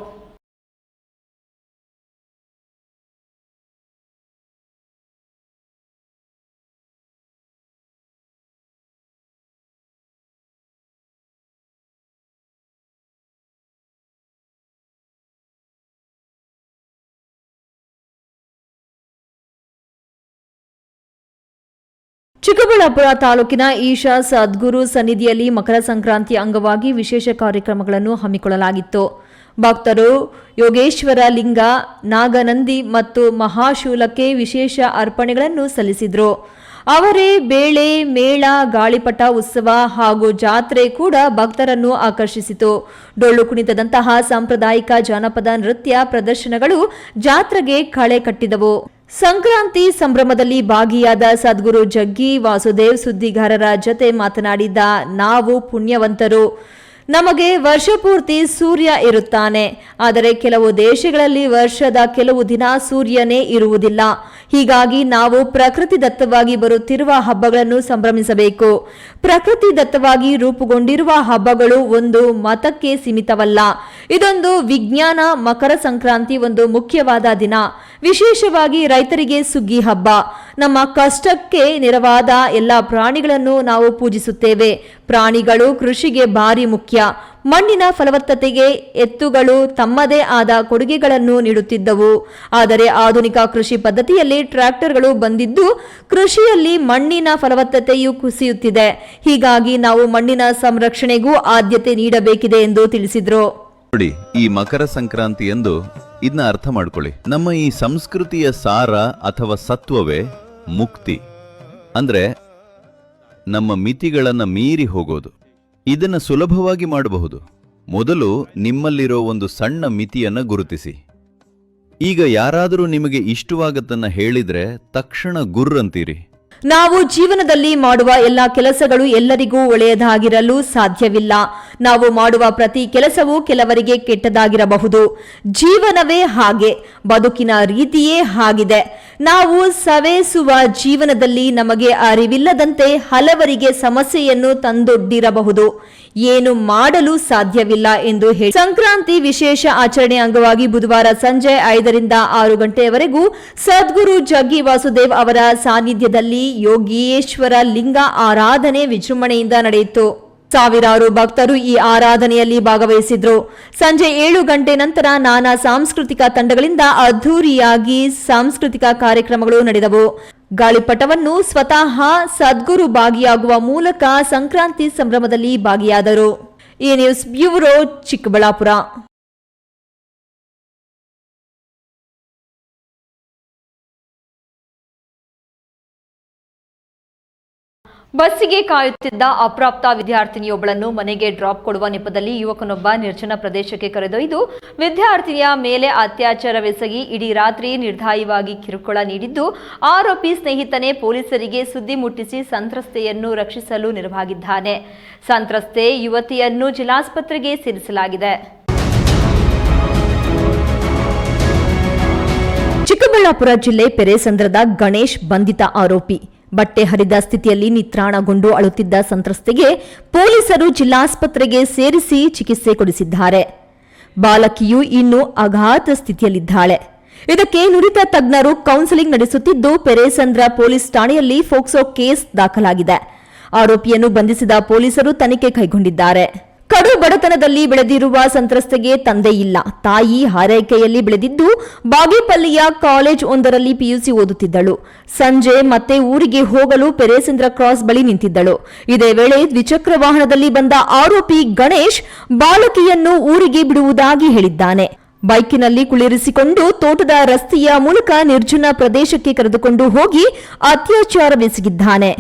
ಚಿಕ್ಕಬಳ್ಳಾಪುರ ತಾಲೂಕಿನ ಈಶಾ ಸದ್ಗುರು ಸನ್ನಿಧಿಯಲ್ಲಿ ಮಕರ ಸಂಕ್ರಾಂತಿ ಅಂಗವಾಗಿ ವಿಶೇಷ ಕಾರ್ಯಕ್ರಮಗಳನ್ನು ಹಮ್ಮಿಕೊಳ್ಳಲಾಗಿತ್ತು. ಭಕ್ತರು ಯೋಗೇಶ್ವರ ಲಿಂಗ, ನಾಗನಂದಿ ಮತ್ತು ಮಹಾಶೂಲಕ್ಕೆ ವಿಶೇಷ ಅರ್ಪಣೆಗಳನ್ನು ಸಲ್ಲಿಸಿದರು. ಅವರೇ ಬೇಳೆ ಮೇಳ, ಗಾಳಿಪಟ ಉತ್ಸವ ಹಾಗೂ ಜಾತ್ರೆ ಕೂಡ ಭಕ್ತರನ್ನು ಆಕರ್ಷಿಸಿತು. ಡೊಳ್ಳು ಕುಣಿತದಂತಹ ಸಾಂಪ್ರದಾಯಿಕ ಜಾನಪದ ನೃತ್ಯ ಪ್ರದರ್ಶನಗಳು ಜಾತ್ರೆಗೆ ಕಳೆ ಕಟ್ಟಿದವು. ಸಂಕ್ರಾಂತಿ ಸಂಭ್ರಮದಲ್ಲಿ ಭಾಗಿಯಾದ ಸದ್ಗುರು ಜಗ್ಗಿ ವಾಸುದೇವ್ ಸುದ್ದಿಗಾರರ ಜತೆ ಮಾತನಾಡಿದ ನಾವು ಪುಣ್ಯವಂತರು. ನಮಗೆ ವರ್ಷಪೂರ್ತಿ ಸೂರ್ಯ ಇರುತ್ತಾನೆ, ಆದರೆ ಕೆಲವು ದೇಶಗಳಲ್ಲಿ ವರ್ಷದ ಕೆಲವು ದಿನ ಸೂರ್ಯನೇ ಇರುವುದಿಲ್ಲ. ಹೀಗಾಗಿ ನಾವು ಪ್ರಕೃತಿ ದತ್ತವಾಗಿ ಬರುತ್ತಿರುವ ಹಬ್ಬಗಳನ್ನು ಸಂಭ್ರಮಿಸಬೇಕು. ಪ್ರಕೃತಿ ದತ್ತವಾಗಿ ರೂಪುಗೊಂಡಿರುವ ಹಬ್ಬಗಳು ಒಂದು ಮತಕ್ಕೆ ಸೀಮಿತವಲ್ಲ. ಇದೊಂದು ವಿಜ್ಞಾನ. ಮಕರ ಸಂಕ್ರಾಂತಿ ಒಂದು ಮುಖ್ಯವಾದ ದಿನ. ವಿಶೇಷವಾಗಿ ರೈತರಿಗೆ ಸುಗ್ಗಿ ಹಬ್ಬ. ನಮ್ಮ ಕಷ್ಟಕ್ಕೆ ನೆರವಾದ ಎಲ್ಲ ಪ್ರಾಣಿಗಳನ್ನು ನಾವು ಪೂಜಿಸುತ್ತೇವೆ. ಪ್ರಾಣಿಗಳು ಕೃಷಿಗೆ ಭಾರಿ ಮುಖ್ಯ. ಮಣ್ಣಿನ ಫಲವತ್ತತೆಗೆ ಎತ್ತುಗಳು ತಮ್ಮದೇ ಆದ ಕೊಡುಗೆಗಳನ್ನು ನೀಡುತ್ತಿದ್ದವು. ಆದರೆ ಆಧುನಿಕ ಕೃಷಿ ಪದ್ಧತಿಯಲ್ಲಿ ಟ್ರ್ಯಾಕ್ಟರ್ಗಳು ಬಂದಿದ್ದು ಕೃಷಿಯಲ್ಲಿ ಮಣ್ಣಿನ ಫಲವತ್ತತೆಯು ಕುಸಿಯುತ್ತಿದೆ. ಹೀಗಾಗಿ ನಾವು ಮಣ್ಣಿನ ಸಂರಕ್ಷಣೆಗೂ ಆದ್ಯತೆ ನೀಡಬೇಕಿದೆ ಎಂದು ತಿಳಿಸಿದರು. ನೋಡಿ, ಈ ಮಕರ ಸಂಕ್ರಾಂತಿ ಎಂದು ಇದನ್ನ ಅರ್ಥ ಮಾಡ್ಕೊಳ್ಳಿ. ನಮ್ಮ ಈ ಸಂಸ್ಕೃತಿಯ ಸಾರ ಅಥವಾ ಸತ್ವವೇ ಮುಕ್ತಿ. ಅಂದ್ರೆ ನಮ್ಮ ಮಿತಿಗಳನ್ನ ಮೀರಿ ಹೋಗೋದು. ಇದನ್ನ ಸುಲಭವಾಗಿ ಮಾಡಬಹುದು. ಮೊದಲು ನಿಮ್ಮಲ್ಲಿರೋ ಒಂದು ಸಣ್ಣ ಮಿತಿಯನ್ನ ಗುರುತಿಸಿ. ಈಗ ಯಾರಾದರೂ ನಿಮಗೆ ಇಷ್ಟವಾಗತ್ತನ್ನ ಹೇಳಿದ್ರೆ ತಕ್ಷಣ ಗುರ್ರಂತೀರಿ. ನಾವು ಜೀವನದಲ್ಲಿ ಮಾಡುವ ಎಲ್ಲ ಕೆಲಸಗಳು ಎಲ್ಲರಿಗೂ ಒಳ್ಳೆಯದಾಗಿರಲು ಸಾಧ್ಯವಿಲ್ಲ. ನಾವು ಮಾಡುವ ಪ್ರತಿ ಕೆಲಸವೂ ಕೆಲವರಿಗೆ ಕೆಟ್ಟದಾಗಿರಬಹುದು. ಜೀವನವೇ ಹಾಗೆ, ಬದುಕಿನ ರೀತಿಯೇ ಹಾಗಿದೆ. ನಾವು ಸವೆಸುವ ಜೀವನದಲ್ಲಿ ನಮಗೆ ಅರಿವಿಲ್ಲದಂತೆ ಹಲವರಿಗೆ ಸಮಸ್ಯೆಯನ್ನು ತಂದೊಡ್ಡಿರಬಹುದು. ಏನು ಮಾಡಲು ಸಾಧ್ಯವಿಲ್ಲ ಎಂದು ಹೇಳಿ ಸಂಕ್ರಾಂತಿ ವಿಶೇಷ ಆಚರಣೆ ಅಂಗವಾಗಿ ಬುಧವಾರ ಸಂಜೆ 5 ರಿಂದ 6 ಗಂಟೆಯವರೆಗೂ ಸದ್ಗುರು ಜಗ್ಗಿ ವಾಸುದೇವ್ ಅವರ ಸಾನ್ನಿಧ್ಯದಲ್ಲಿ ಯೋಗೀಶ್ವರ ಲಿಂಗ ಆರಾಧನೆ ವಿಜೃಂಭಣೆಯಿಂದ ನಡೆಯಿತು. ಸಾವಿರಾರು ಭಕ್ತರು ಈ ಆರಾಧನೆಯಲ್ಲಿ ಭಾಗವಹಿಸಿದ್ರು. ಸಂಜೆ 7 ಗಂಟೆ ನಂತರ ನಾನಾ ಸಾಂಸ್ಕೃತಿಕ ತಂಡಗಳಿಂದ ಅದ್ಧೂರಿಯಾಗಿ ಸಾಂಸ್ಕೃತಿಕ ಕಾರ್ಯಕ್ರಮಗಳು ನಡೆದವು. ಗಾಳಿಪಟವನ್ನು ಸ್ವತಃ ಸದ್ಗುರು ಭಾಗಿಯಾಗುವ ಮೂಲಕ ಸಂಕ್ರಾಂತಿ ಸಂಭ್ರಮದಲ್ಲಿ ಭಾಗಿಯಾದರು. ಈ ನ್ಯೂಸ್ ಬ್ಯೂರೋ, ಚಿಕ್ಕಬಳ್ಳಾಪುರ. ಬಸ್ಸಿಗೆ ಕಾಯುತ್ತಿದ್ದ ಅಪ್ರಾಪ್ತ ವಿದ್ಯಾರ್ಥಿನಿಯೊಬ್ಬಳನ್ನು ಮನೆಗೆ ಡ್ರಾಪ್ ಕೊಡುವ ನೆಪದಲ್ಲಿ ಯುವಕನೊಬ್ಬ ನಿರ್ಜನ ಪ್ರದೇಶಕ್ಕೆ ಕರೆದೊಯ್ದು ವಿದ್ಯಾರ್ಥಿನಿಯ ಮೇಲೆ ಅತ್ಯಾಚಾರವೆಸಗಿ ಇಡೀ ರಾತ್ರಿ ನಿರ್ದಯವಾಗಿ ಕಿರುಕುಳ ನೀಡಿದ್ದು, ಆರೋಪಿ ಸ್ನೇಹಿತನೇ ಪೊಲೀಸರಿಗೆ ಸುದ್ದಿ ಮುಟ್ಟಿಸಿ ಸಂತ್ರಸ್ತೆಯನ್ನು ರಕ್ಷಿಸಲು ನೆರವಾಗಿದ್ದಾನೆ. ಸಂತ್ರಸ್ತೆ ಯುವತಿಯನ್ನು ಜಿಲ್ಲಾಸ್ಪತ್ರೆಗೆ ಸೇರಿಸಲಾಗಿದೆ. ಚಿಕ್ಕಬಳ್ಳಾಪುರ ಜಿಲ್ಲೆ ಪೆರೇಸಂದ್ರದ ಗಣೇಶ್ ಬಂಧಿತ ಆರೋಪಿ. ಬಟ್ಟೆ ಹರಿದ ಸ್ಥಿತಿಯಲ್ಲಿ ನಿತ್ರಾಣಗೊಂಡು ಅಳುತ್ತಿದ್ದ ಸಂತ್ರಸ್ತೆಗೆ ಪೊಲೀಸರು ಜಿಲ್ಲಾಸ್ಪತ್ರೆಗೆ ಸೇರಿಸಿ ಚಿಕಿತ್ಸೆ ಕೊಡಿಸಿದ್ದಾರೆ. ಬಾಲಕಿಯು ಇನ್ನು ಅಗಾಧ ಸ್ಥಿತಿಯಲ್ಲಿದ್ದಾಳೆ. ಇದಕ್ಕೆ ನುರಿತ ತಜ್ಞರು ಕೌನ್ಸೆಲಿಂಗ್ ನಡೆಸುತ್ತಿದ್ದು, ಪೆರೇಸಂದ್ರ ಪೊಲೀಸ್ ಠಾಣೆಯಲ್ಲಿ ಫೋಕ್ಸೋ ಕೇಸ್ ದಾಖಲಾಗಿದೆ. ಆರೋಪಿಯನ್ನು ಬಂಧಿಸಿದ ಪೊಲೀಸರು ತನಿಖೆ ಕೈಗೊಂಡಿದ್ದಾರೆ. ಕಡು ಬಡತನದಲ್ಲಿ ಬೆಳೆದಿರುವ ಸಂತ್ರಸ್ತೆಗೆ ತಂದೆ ಇಲ್ಲ. ತಾಯಿ ಹಾರೈಕೆಯಲ್ಲಿ ಬೆಳೆದಿದ್ದು ಬಾಗೇಪಲ್ಲಿಯ ಕಾಲೇಜ್ ಒಂದರಲ್ಲಿ ಪಿಯುಸಿ ಓದುತ್ತಿದ್ದಳು. ಸಂಜೆ ಮತ್ತೆ ಊರಿಗೆ ಹೋಗಲು ಪೆರೇಸಂದ್ರ ಕ್ರಾಸ್ ಬಳಿ ನಿಂತಿದ್ದಳು. ಇದೇ ವೇಳೆ ದ್ವಿಚಕ್ರ ವಾಹನದಲ್ಲಿ ಬಂದ ಆರೋಪಿ ಗಣೇಶ್ ಬಾಲಕಿಯನ್ನು ಊರಿಗೆ ಬಿಡುವುದಾಗಿ ಹೇಳಿದ್ದಾನೆ. ಬೈಕಿನಲ್ಲಿ ಕುಳ್ಳಿರಿಸಿಕೊಂಡು ತೋಟದ ರಸ್ತೆಯ ಮೂಲಕ ನಿರ್ಜನ ಪ್ರದೇಶಕ್ಕೆ ಕರೆದುಕೊಂಡು ಹೋಗಿ ಅತ್ಯಾಚಾರವೆಸಗಿದ್ದಾನೆ.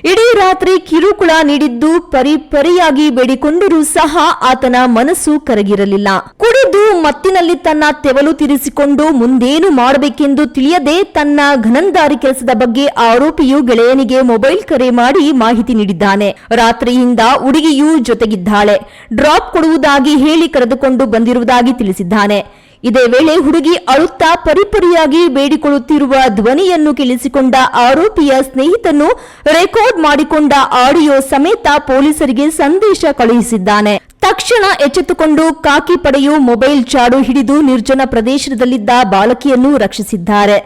ಇಡೀ ರಾತ್ರಿ ಕಿರುಕುಳ ನೀಡಿದ್ದು ಪರಿಪರಿಯಾಗಿ ಬೇಡಿಕೊಂಡರೂ ಸಹ ಆತನ ಮನಸ್ಸು ಕರಗಿರಲಿಲ್ಲ. ಕುಡಿದು ಮತ್ತಿನಲ್ಲಿ ತನ್ನ ತೆವಲು ತೀರಿಸಿಕೊಂಡು ಮುಂದೇನು ಮಾಡಬೇಕೆಂದು ತಿಳಿಯದೆ ತನ್ನ ಘನಂದಾರಿ ಕೆಲಸದ ಬಗ್ಗೆ ಆರೋಪಿಯು ಗೆಳೆಯನಿಗೆ ಮೊಬೈಲ್ ಕರೆ ಮಾಡಿ ಮಾಹಿತಿ ನೀಡಿದ್ದಾನೆ. ರಾತ್ರಿಯಿಂದ ಹುಡುಗಿಯೂ ಜೊತೆಗಿದ್ದಾಳೆ. ಡ್ರಾಪ್ ಕೊಡುವುದಾಗಿ ಹೇಳಿ ಕರೆದುಕೊಂಡು ಬಂದಿರುವುದಾಗಿ ತಿಳಿಸಿದ್ದಾನೆ. ಇದೇ ವೇಳೆ ಹುಡುಗಿ ಅಳುತ್ತಾ ಪರಿಪರಿಯಾಗಿ ಬೇಡಿಕೊಳ್ಳುತ್ತಿರುವ ಧ್ವನಿಯನ್ನು ಕೇಳಿಸಿಕೊಂಡ ಆರೋಪಿಯ ಸ್ನೇಹಿತನು ರೆಕಾರ್ಡ್ ಮಾಡಿಕೊಂಡ ಆಡಿಯೋ ಸಮೇತ ಪೊಲೀಸರಿಗೆ ಸಂದೇಶ ಕಳುಹಿಸಿದ್ದಾನೆ. ತಕ್ಷಣ ಎಚ್ಚೆತ್ತುಕೊಂಡು ಖಾಕಿ ಪಡೆಯು ಮೊಬೈಲ್ ಚಾಡು ಹಿಡಿದು ನಿರ್ಜನ ಪ್ರದೇಶದಲ್ಲಿದ್ದ ಬಾಲಕಿಯನ್ನು ರಕ್ಷಿಸಿದ್ದಾರೆ.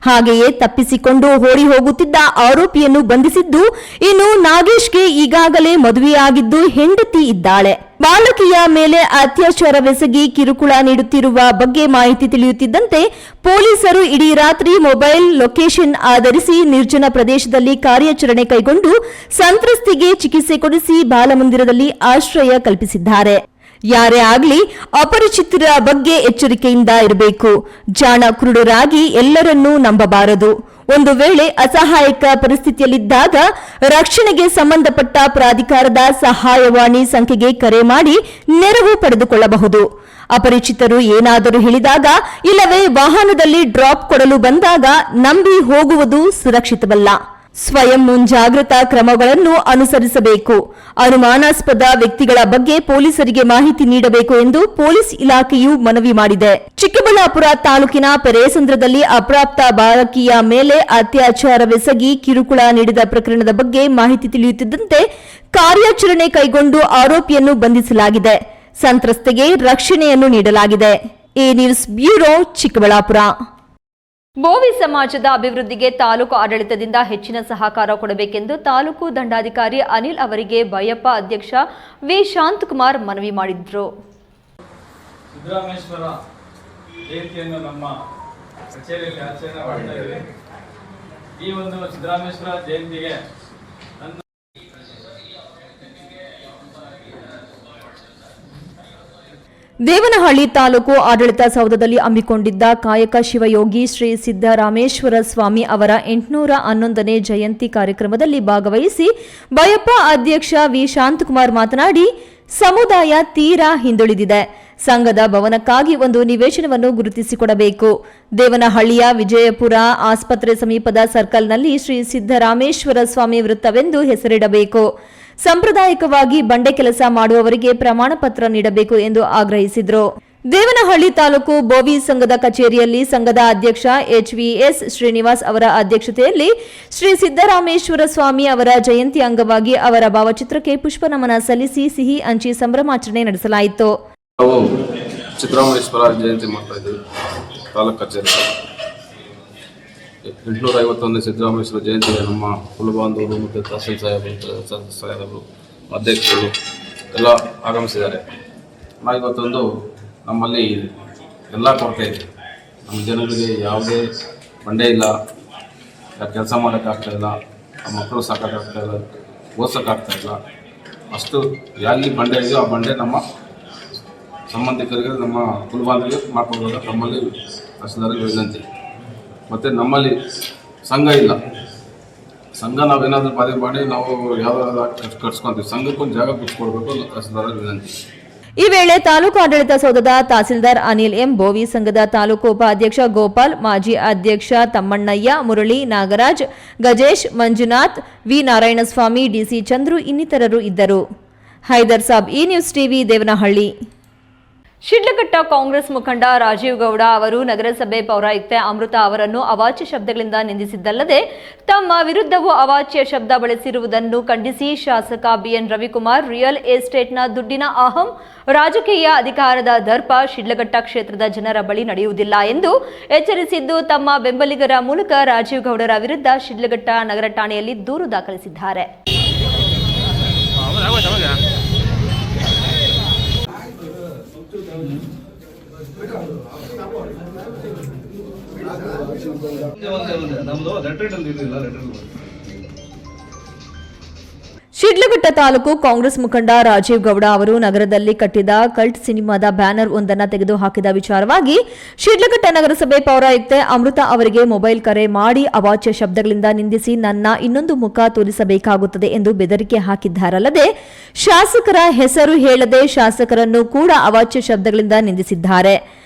ಹಾಗೆಯೇ ತಪ್ಪಿಸಿಕೊಂಡು ಓಡಿ ಹೋಗುತ್ತಿದ್ದ ಆರೋಪಿಯನ್ನು ಬಂಧಿಸಿದ್ದು, ಇನ್ನು ನಾಗೇಶ್ಗೆ ಈಗಾಗಲೇ ಮದುವೆಯಾಗಿದ್ದು ಹೆಂಡತಿ ಇದ್ದಾಳೆ. ಬಾಲಕಿಯ ಮೇಲೆ ಅತ್ಯಾಚಾರವೆಸಗಿ ಕಿರುಕುಳ ನೀಡುತ್ತಿರುವ ಬಗ್ಗೆ ಮಾಹಿತಿ ತಿಳಿಯುತ್ತಿದ್ದಂತೆ ಪೊಲೀಸರು ಇಡೀ ರಾತ್ರಿ ಮೊಬೈಲ್ ಲೊಕೇಶನ್ ಆಧರಿಸಿ ನಿರ್ಜನ ಪ್ರದೇಶದಲ್ಲಿ ಕಾರ್ಯಾಚರಣೆ ಕೈಗೊಂಡು ಸಂತ್ರಸ್ತೆಗೆ ಚಿಕಿತ್ಸೆ ಕೊಡಿಸಿ ಬಾಲಮಂದಿರದಲ್ಲಿ ಆಶ್ರಯ ಕಲ್ಪಿಸಿದ್ದಾರೆ. ಯಾರೇ ಆಗಲಿ ಅಪರಿಚಿತರ ಬಗ್ಗೆ ಎಚ್ಚರಿಕೆಯಿಂದ ಇರಬೇಕು. ಜಾಣ ಕುರುಡರಾಗಿ ಎಲ್ಲರನ್ನೂ ನಂಬಬಾರದು. ಒಂದು ವೇಳೆ ಅಸಹಾಯಕ ಪರಿಸ್ಥಿತಿಯಲ್ಲಿದ್ದಾಗ ರಕ್ಷಣೆಗೆ ಸಂಬಂಧಪಟ್ಟ ಪ್ರಾಧಿಕಾರದ ಸಹಾಯವಾಣಿ ಸಂಖ್ಯೆಗೆ ಕರೆ ಮಾಡಿ ನೆರವು ಪಡೆದುಕೊಳ್ಳಬಹುದು. ಅಪರಿಚಿತರು ಏನಾದರೂ ಹೇಳಿದಾಗ ಇಲ್ಲವೇ ವಾಹನದಲ್ಲಿ ಡ್ರಾಪ್ ಕೊಡಲು ಬಂದಾಗ ನಂಬಿ ಹೋಗುವುದು ಸುರಕ್ಷಿತವಲ್ಲ. ಸ್ವಯಂ ಮುಂಜಾಗ್ರತಾ ಕ್ರಮಗಳನ್ನು ಅನುಸರಿಸಬೇಕು. ಅನುಮಾನಾಸ್ಪದ ವ್ಯಕ್ತಿಗಳ ಬಗ್ಗೆ ಪೊಲೀಸರಿಗೆ ಮಾಹಿತಿ ನೀಡಬೇಕು ಎಂದು ಪೊಲೀಸ್ ಇಲಾಖೆಯು ಮನವಿ ಮಾಡಿದೆ. ಚಿಕ್ಕಬಳ್ಳಾಪುರ ತಾಲೂಕಿನ ಪೆರೇಸಂದ್ರದಲ್ಲಿ ಅಪ್ರಾಪ್ತ ಬಾಲಕಿಯ ಮೇಲೆ ಅತ್ಯಾಚಾರವೆಸಗಿ ಕಿರುಕುಳ ನೀಡಿದ ಪ್ರಕರಣದ ಬಗ್ಗೆ ಮಾಹಿತಿ ತಿಳಿಯುತ್ತಿದ್ದಂತೆ ಕಾರ್ಯಾಚರಣೆ ಕೈಗೊಂಡು ಆರೋಪಿಯನ್ನು ಬಂಧಿಸಲಾಗಿದೆ. ಸಂತ್ರಸ್ತೆಗೆ ರಕ್ಷಣೆಯನ್ನು ನೀಡಲಾಗಿದೆ. A news bureau, Chikkaballapur. Bhovi ಸಮಾಜದ ಅಭಿವೃದ್ಧಿಗೆ ತಾಲೂಕು ಆಡಳಿತದಿಂದ ಹೆಚ್ಚಿನ ಸಹಕಾರ ಕೊಡಬೇಕೆಂದು ತಾಲೂಕು ದಂಡಾಧಿಕಾರಿ ಅನಿಲ್ ಅವರಿಗೆ ಬಯಪ್ಪ ಅಧ್ಯಕ್ಷ ವಿ ಶಾಂತಕುಮಾರ್ ಮನವಿ ಮಾಡಿದರು. ಸಿದ್ದರಾಮೇಶ್ವರ ಜಯಂತಿಯನ್ನು ನಮ್ಮ ಕಚೇರಿಯಲ್ಲಿ ಆಚರಣೆ ಮಾಡ್ತಾ ಇದ್ದೀವಿ. ಈ ಒಂದು ಸಿದ್ದರಾಮೇಶ್ವರ ಜಯಂತಿಗೆ ದೇವನಹಳ್ಳಿ ತಾಲೂಕು ಆಡಳಿತ ಸೌಧದಲ್ಲಿ ಹಮ್ಮಿಕೊಂಡಿದ್ದ ಕಾಯಕ ಶಿವಯೋಗಿ ಶ್ರೀ ಸಿದ್ದರಾಮೇಶ್ವರ ಸ್ವಾಮಿ ಅವರ 811ನೇ ಜಯಂತಿ ಕಾರ್ಯಕ್ರಮದಲ್ಲಿ ಭಾಗವಹಿಸಿ ಬಯಪ್ಪ ಅಧ್ಯಕ್ಷ ವಿ ಶಾಂತಕುಮಾರ್ ಮಾತನಾಡಿ, ಸಮುದಾಯ ತೀರಾ ಹಿಂದುಳಿದಿದೆ. ಸಂಘದ ಭವನಕ್ಕಾಗಿ ಒಂದು ನಿವೇಶನವನ್ನು ಗುರುತಿಸಿಕೊಡಬೇಕು. ದೇವನಹಳ್ಳಿಯ ವಿಜಯಪುರ ಆಸ್ಪತ್ರೆ ಸಮೀಪದ ಸರ್ಕಲ್ನಲ್ಲಿ ಶ್ರೀ ಸಿದ್ದರಾಮೇಶ್ವರ ಸ್ವಾಮಿ ವೃತ್ತವೆಂದು ಹೆಸರಿಡಬೇಕು. ಸಾಂಪ್ರದಾಯಿಕವಾಗಿ ಬಂಡೆ ಕೆಲಸ ಮಾಡುವವರಿಗೆ ಪ್ರಮಾಣ ಪತ್ರ ನೀಡಬೇಕು ಎಂದು ಆಗ್ರಹಿಸಿದರು. ದೇವನಹಳ್ಳಿ ತಾಲೂಕು ಬೋವಿ ಸಂಘದ ಕಚೇರಿಯಲ್ಲಿ ಸಂಘದ ಅಧ್ಯಕ್ಷ ಎಚ್ವಿಎಸ್ ಶ್ರೀನಿವಾಸ್ ಅವರ ಅಧ್ಯಕ್ಷತೆಯಲ್ಲಿ ಶ್ರೀ ಸಿದ್ದರಾಮೇಶ್ವರ ಸ್ವಾಮಿ ಅವರ ಜಯಂತಿ ಅಂಗವಾಗಿ ಅವರ ಭಾವಚಿತ್ರಕ್ಕೆ ಪುಷ್ಪನಮನ ಸಲ್ಲಿಸಿ ಸಿಹಿ ಹಂಚಿ ಸಂಭ್ರಮಾಚರಣೆ ನಡೆಸಲಾಯಿತು. ನಾವು ಸಿದ್ದರಾಮೇಶ್ವರ ಜಯಂತಿ ಮಾಡ್ತಾ ಇದ್ದೀವಿ. ತಾಲೂಕು ಕಚೇರಿ 851 ಸಿದ್ದರಾಮೇಶ್ವರ ಜಯಂತಿಗೆ ನಮ್ಮ ಕುಲಬಾಂಧವರು ಮತ್ತು ತಹಸೀಲ್ ಸಾಹೇಬರು ಅಧ್ಯಕ್ಷರು ಎಲ್ಲ ಆಗಮಿಸಿದ್ದಾರೆ. ಇವತ್ತೊಂದು ನಮ್ಮಲ್ಲಿ ಎಲ್ಲ ಕೊರತೆ ಇದೆ. ನಮ್ಮ ಜನಗಳಿಗೆ ಯಾವುದೇ ಬಂಡೆ ಇಲ್ಲ, ಕೆಲಸ ಮಾಡೋಕ್ಕಾಗ್ತಾಯಿಲ್ಲ, ಮಕ್ಕಳು ಸಾಕೋಕ್ಕಾಗ್ತಾಯಿಲ್ಲ, ಓದ್ಸೋಕ್ಕಾಗ್ತಾಯಿಲ್ಲ. ಅಷ್ಟು ಎಲ್ಲಿ ಬಂಡೆ ಇದೆಯೋ ಆ ಬಂಡೆ ನಮ್ಮ ಸಂಬಂಧಿಕರಿಗೆ, ನಮ್ಮ ಕುಲಬಾಂಧವರಿಗೆ ಮಾಡ್ಕೊಡ್ಬೇಕು ನಮ್ಮಲ್ಲಿ ತಹಸೀಲ್ದಾರ್ಗೆ ವಿನಂತಿ. ಮತ್ತು ನಮ್ಮಲ್ಲಿ ಸಂಘ ಇಲ್ಲ. ಸಂಘ ನಾವೇನಾದರೂ ಬಾಧೆ ಮಾಡಿ ನಾವು ಯಾವ್ದಾದ್ರು ಕಟ್ಸ್ಕೊಂತೀವಿ. ಸಂಘಕ್ಕೊಂದು ಜಾಗ ಬಿಟ್ಕೊಡ್ಬೇಕು ತಹಸೀಲ್ದಾರ್ಗೆ ವಿನಂತಿ. ಈ ವೇಳೆ ತಾಲೂಕು ಆಡಳಿತ ಸೌಧದ ತಹಸೀಲ್ದಾರ್ ಅನಿಲ್ ಎಂ, ಬೋವಿ ಸಂಘದ ತಾಲೂಕು ಉಪಾಧ್ಯಕ್ಷ ಗೋಪಾಲ್, ಮಾಜಿ ಅಧ್ಯಕ್ಷ ತಮ್ಮಣ್ಣಯ್ಯ, ಮುರಳಿ, ನಾಗರಾಜ್, ಗಜೇಶ್, ಮಂಜುನಾಥ್, ವಿ ನಾರಾಯಣಸ್ವಾಮಿ, ಡಿಸಿ ಚಂದ್ರು ಇನ್ನಿತರರು ಇದ್ದರು. ಹೈದರ್ ಸಾಬ್, ಈ ನ್ಯೂಸ್ ಟಿವಿ, ದೇವನಹಳ್ಳಿ. ಶಿಡ್ಲಘಟ್ಟ ಕಾಂಗ್ರೆಸ್ ಮುಖಂಡ ರಾಜೀವ್ ಗೌಡ ಅವರು ನಗರಸಭೆ ಪೌರಾಯುಕ್ತೆ ಅಮೃತ ಅವರನ್ನು ಅವಾಚ್ಯ ಶಬ್ದಗಳಿಂದ ನಿಂದಿಸಿದ್ದಲ್ಲದೆ ತಮ್ಮ ವಿರುದ್ಧವೂ ಅವಾಚ್ಯ ಶಬ್ದ ಬಳಸಿರುವುದನ್ನು ಖಂಡಿಸಿ ಶಾಸಕ ಬಿಎನ್ ರವಿಕುಮಾರ್ ರಿಯಲ್ ಎಸ್ಟೇಟ್ನ ದುಡ್ಡಿನ ಅಹಂ ರಾಜಕೀಯ ಅಧಿಕಾರದ ದರ್ಪ ಶಿಡ್ಲಘಟ್ಟ ಕ್ಷೇತ್ರದ ಜನರ ಬಳಿ ನಡೆಯುವುದಿಲ್ಲ ಎಂದು ಎಚ್ಚರಿಸಿದ್ದು, ತಮ್ಮ ಬೆಂಬಲಿಗರ ಮೂಲಕ ರಾಜೀವ್ ಗೌಡರ ವಿರುದ್ಧ ಶಿಡ್ಲಘಟ್ಟ ನಗರ ಠಾಣೆಯಲ್ಲಿ ದೂರು ದಾಖಲಿಸಿದ್ದಾರೆ. ಶಿಡ್ಲಘಟ್ಟ ತಾಲೂಕು ಕಾಂಗ್ರೆಸ್ ಮುಖಂಡ ರಾಜೀವ್ ಗೌಡ ಅವರು ನಗರದಲ್ಲಿ ಕಟ್ಟಿದ ಕಲ್ಟ್ ಸಿನಿಮಾದ ಬ್ಯಾನರ್ ಒಂದನ್ನು ತೆಗೆದುಹಾಕಿದ ವಿಚಾರವಾಗಿ ಶಿಡ್ಲಘಟ್ಟ ನಗರಸಭೆ ಪೌರಾಯುಕ್ತೆ ಅಮೃತ ಅವರಿಗೆ ಮೊಬೈಲ್ ಕರೆ ಮಾಡಿ ಅವಾಚ್ಯ ಶಬ್ದಗಳಿಂದ ನಿಂದಿಸಿ ನನ್ನ ಇನ್ನೊಂದು ಮುಖ ತೋರಿಸಬೇಕಾಗುತ್ತದೆ ಎಂದು ಬೆದರಿಕೆ ಹಾಕಿದ್ದಾರಲ್ಲದೆ ಶಾಸಕರ ಹೆಸರು ಹೇಳದೆ ಶಾಸಕರನ್ನು ಕೂಡ ಅವಾಚ್ಯ ಶಬ್ದಗಳಿಂದ ನಿಂದಿಸಿದ್ದಾರೆ.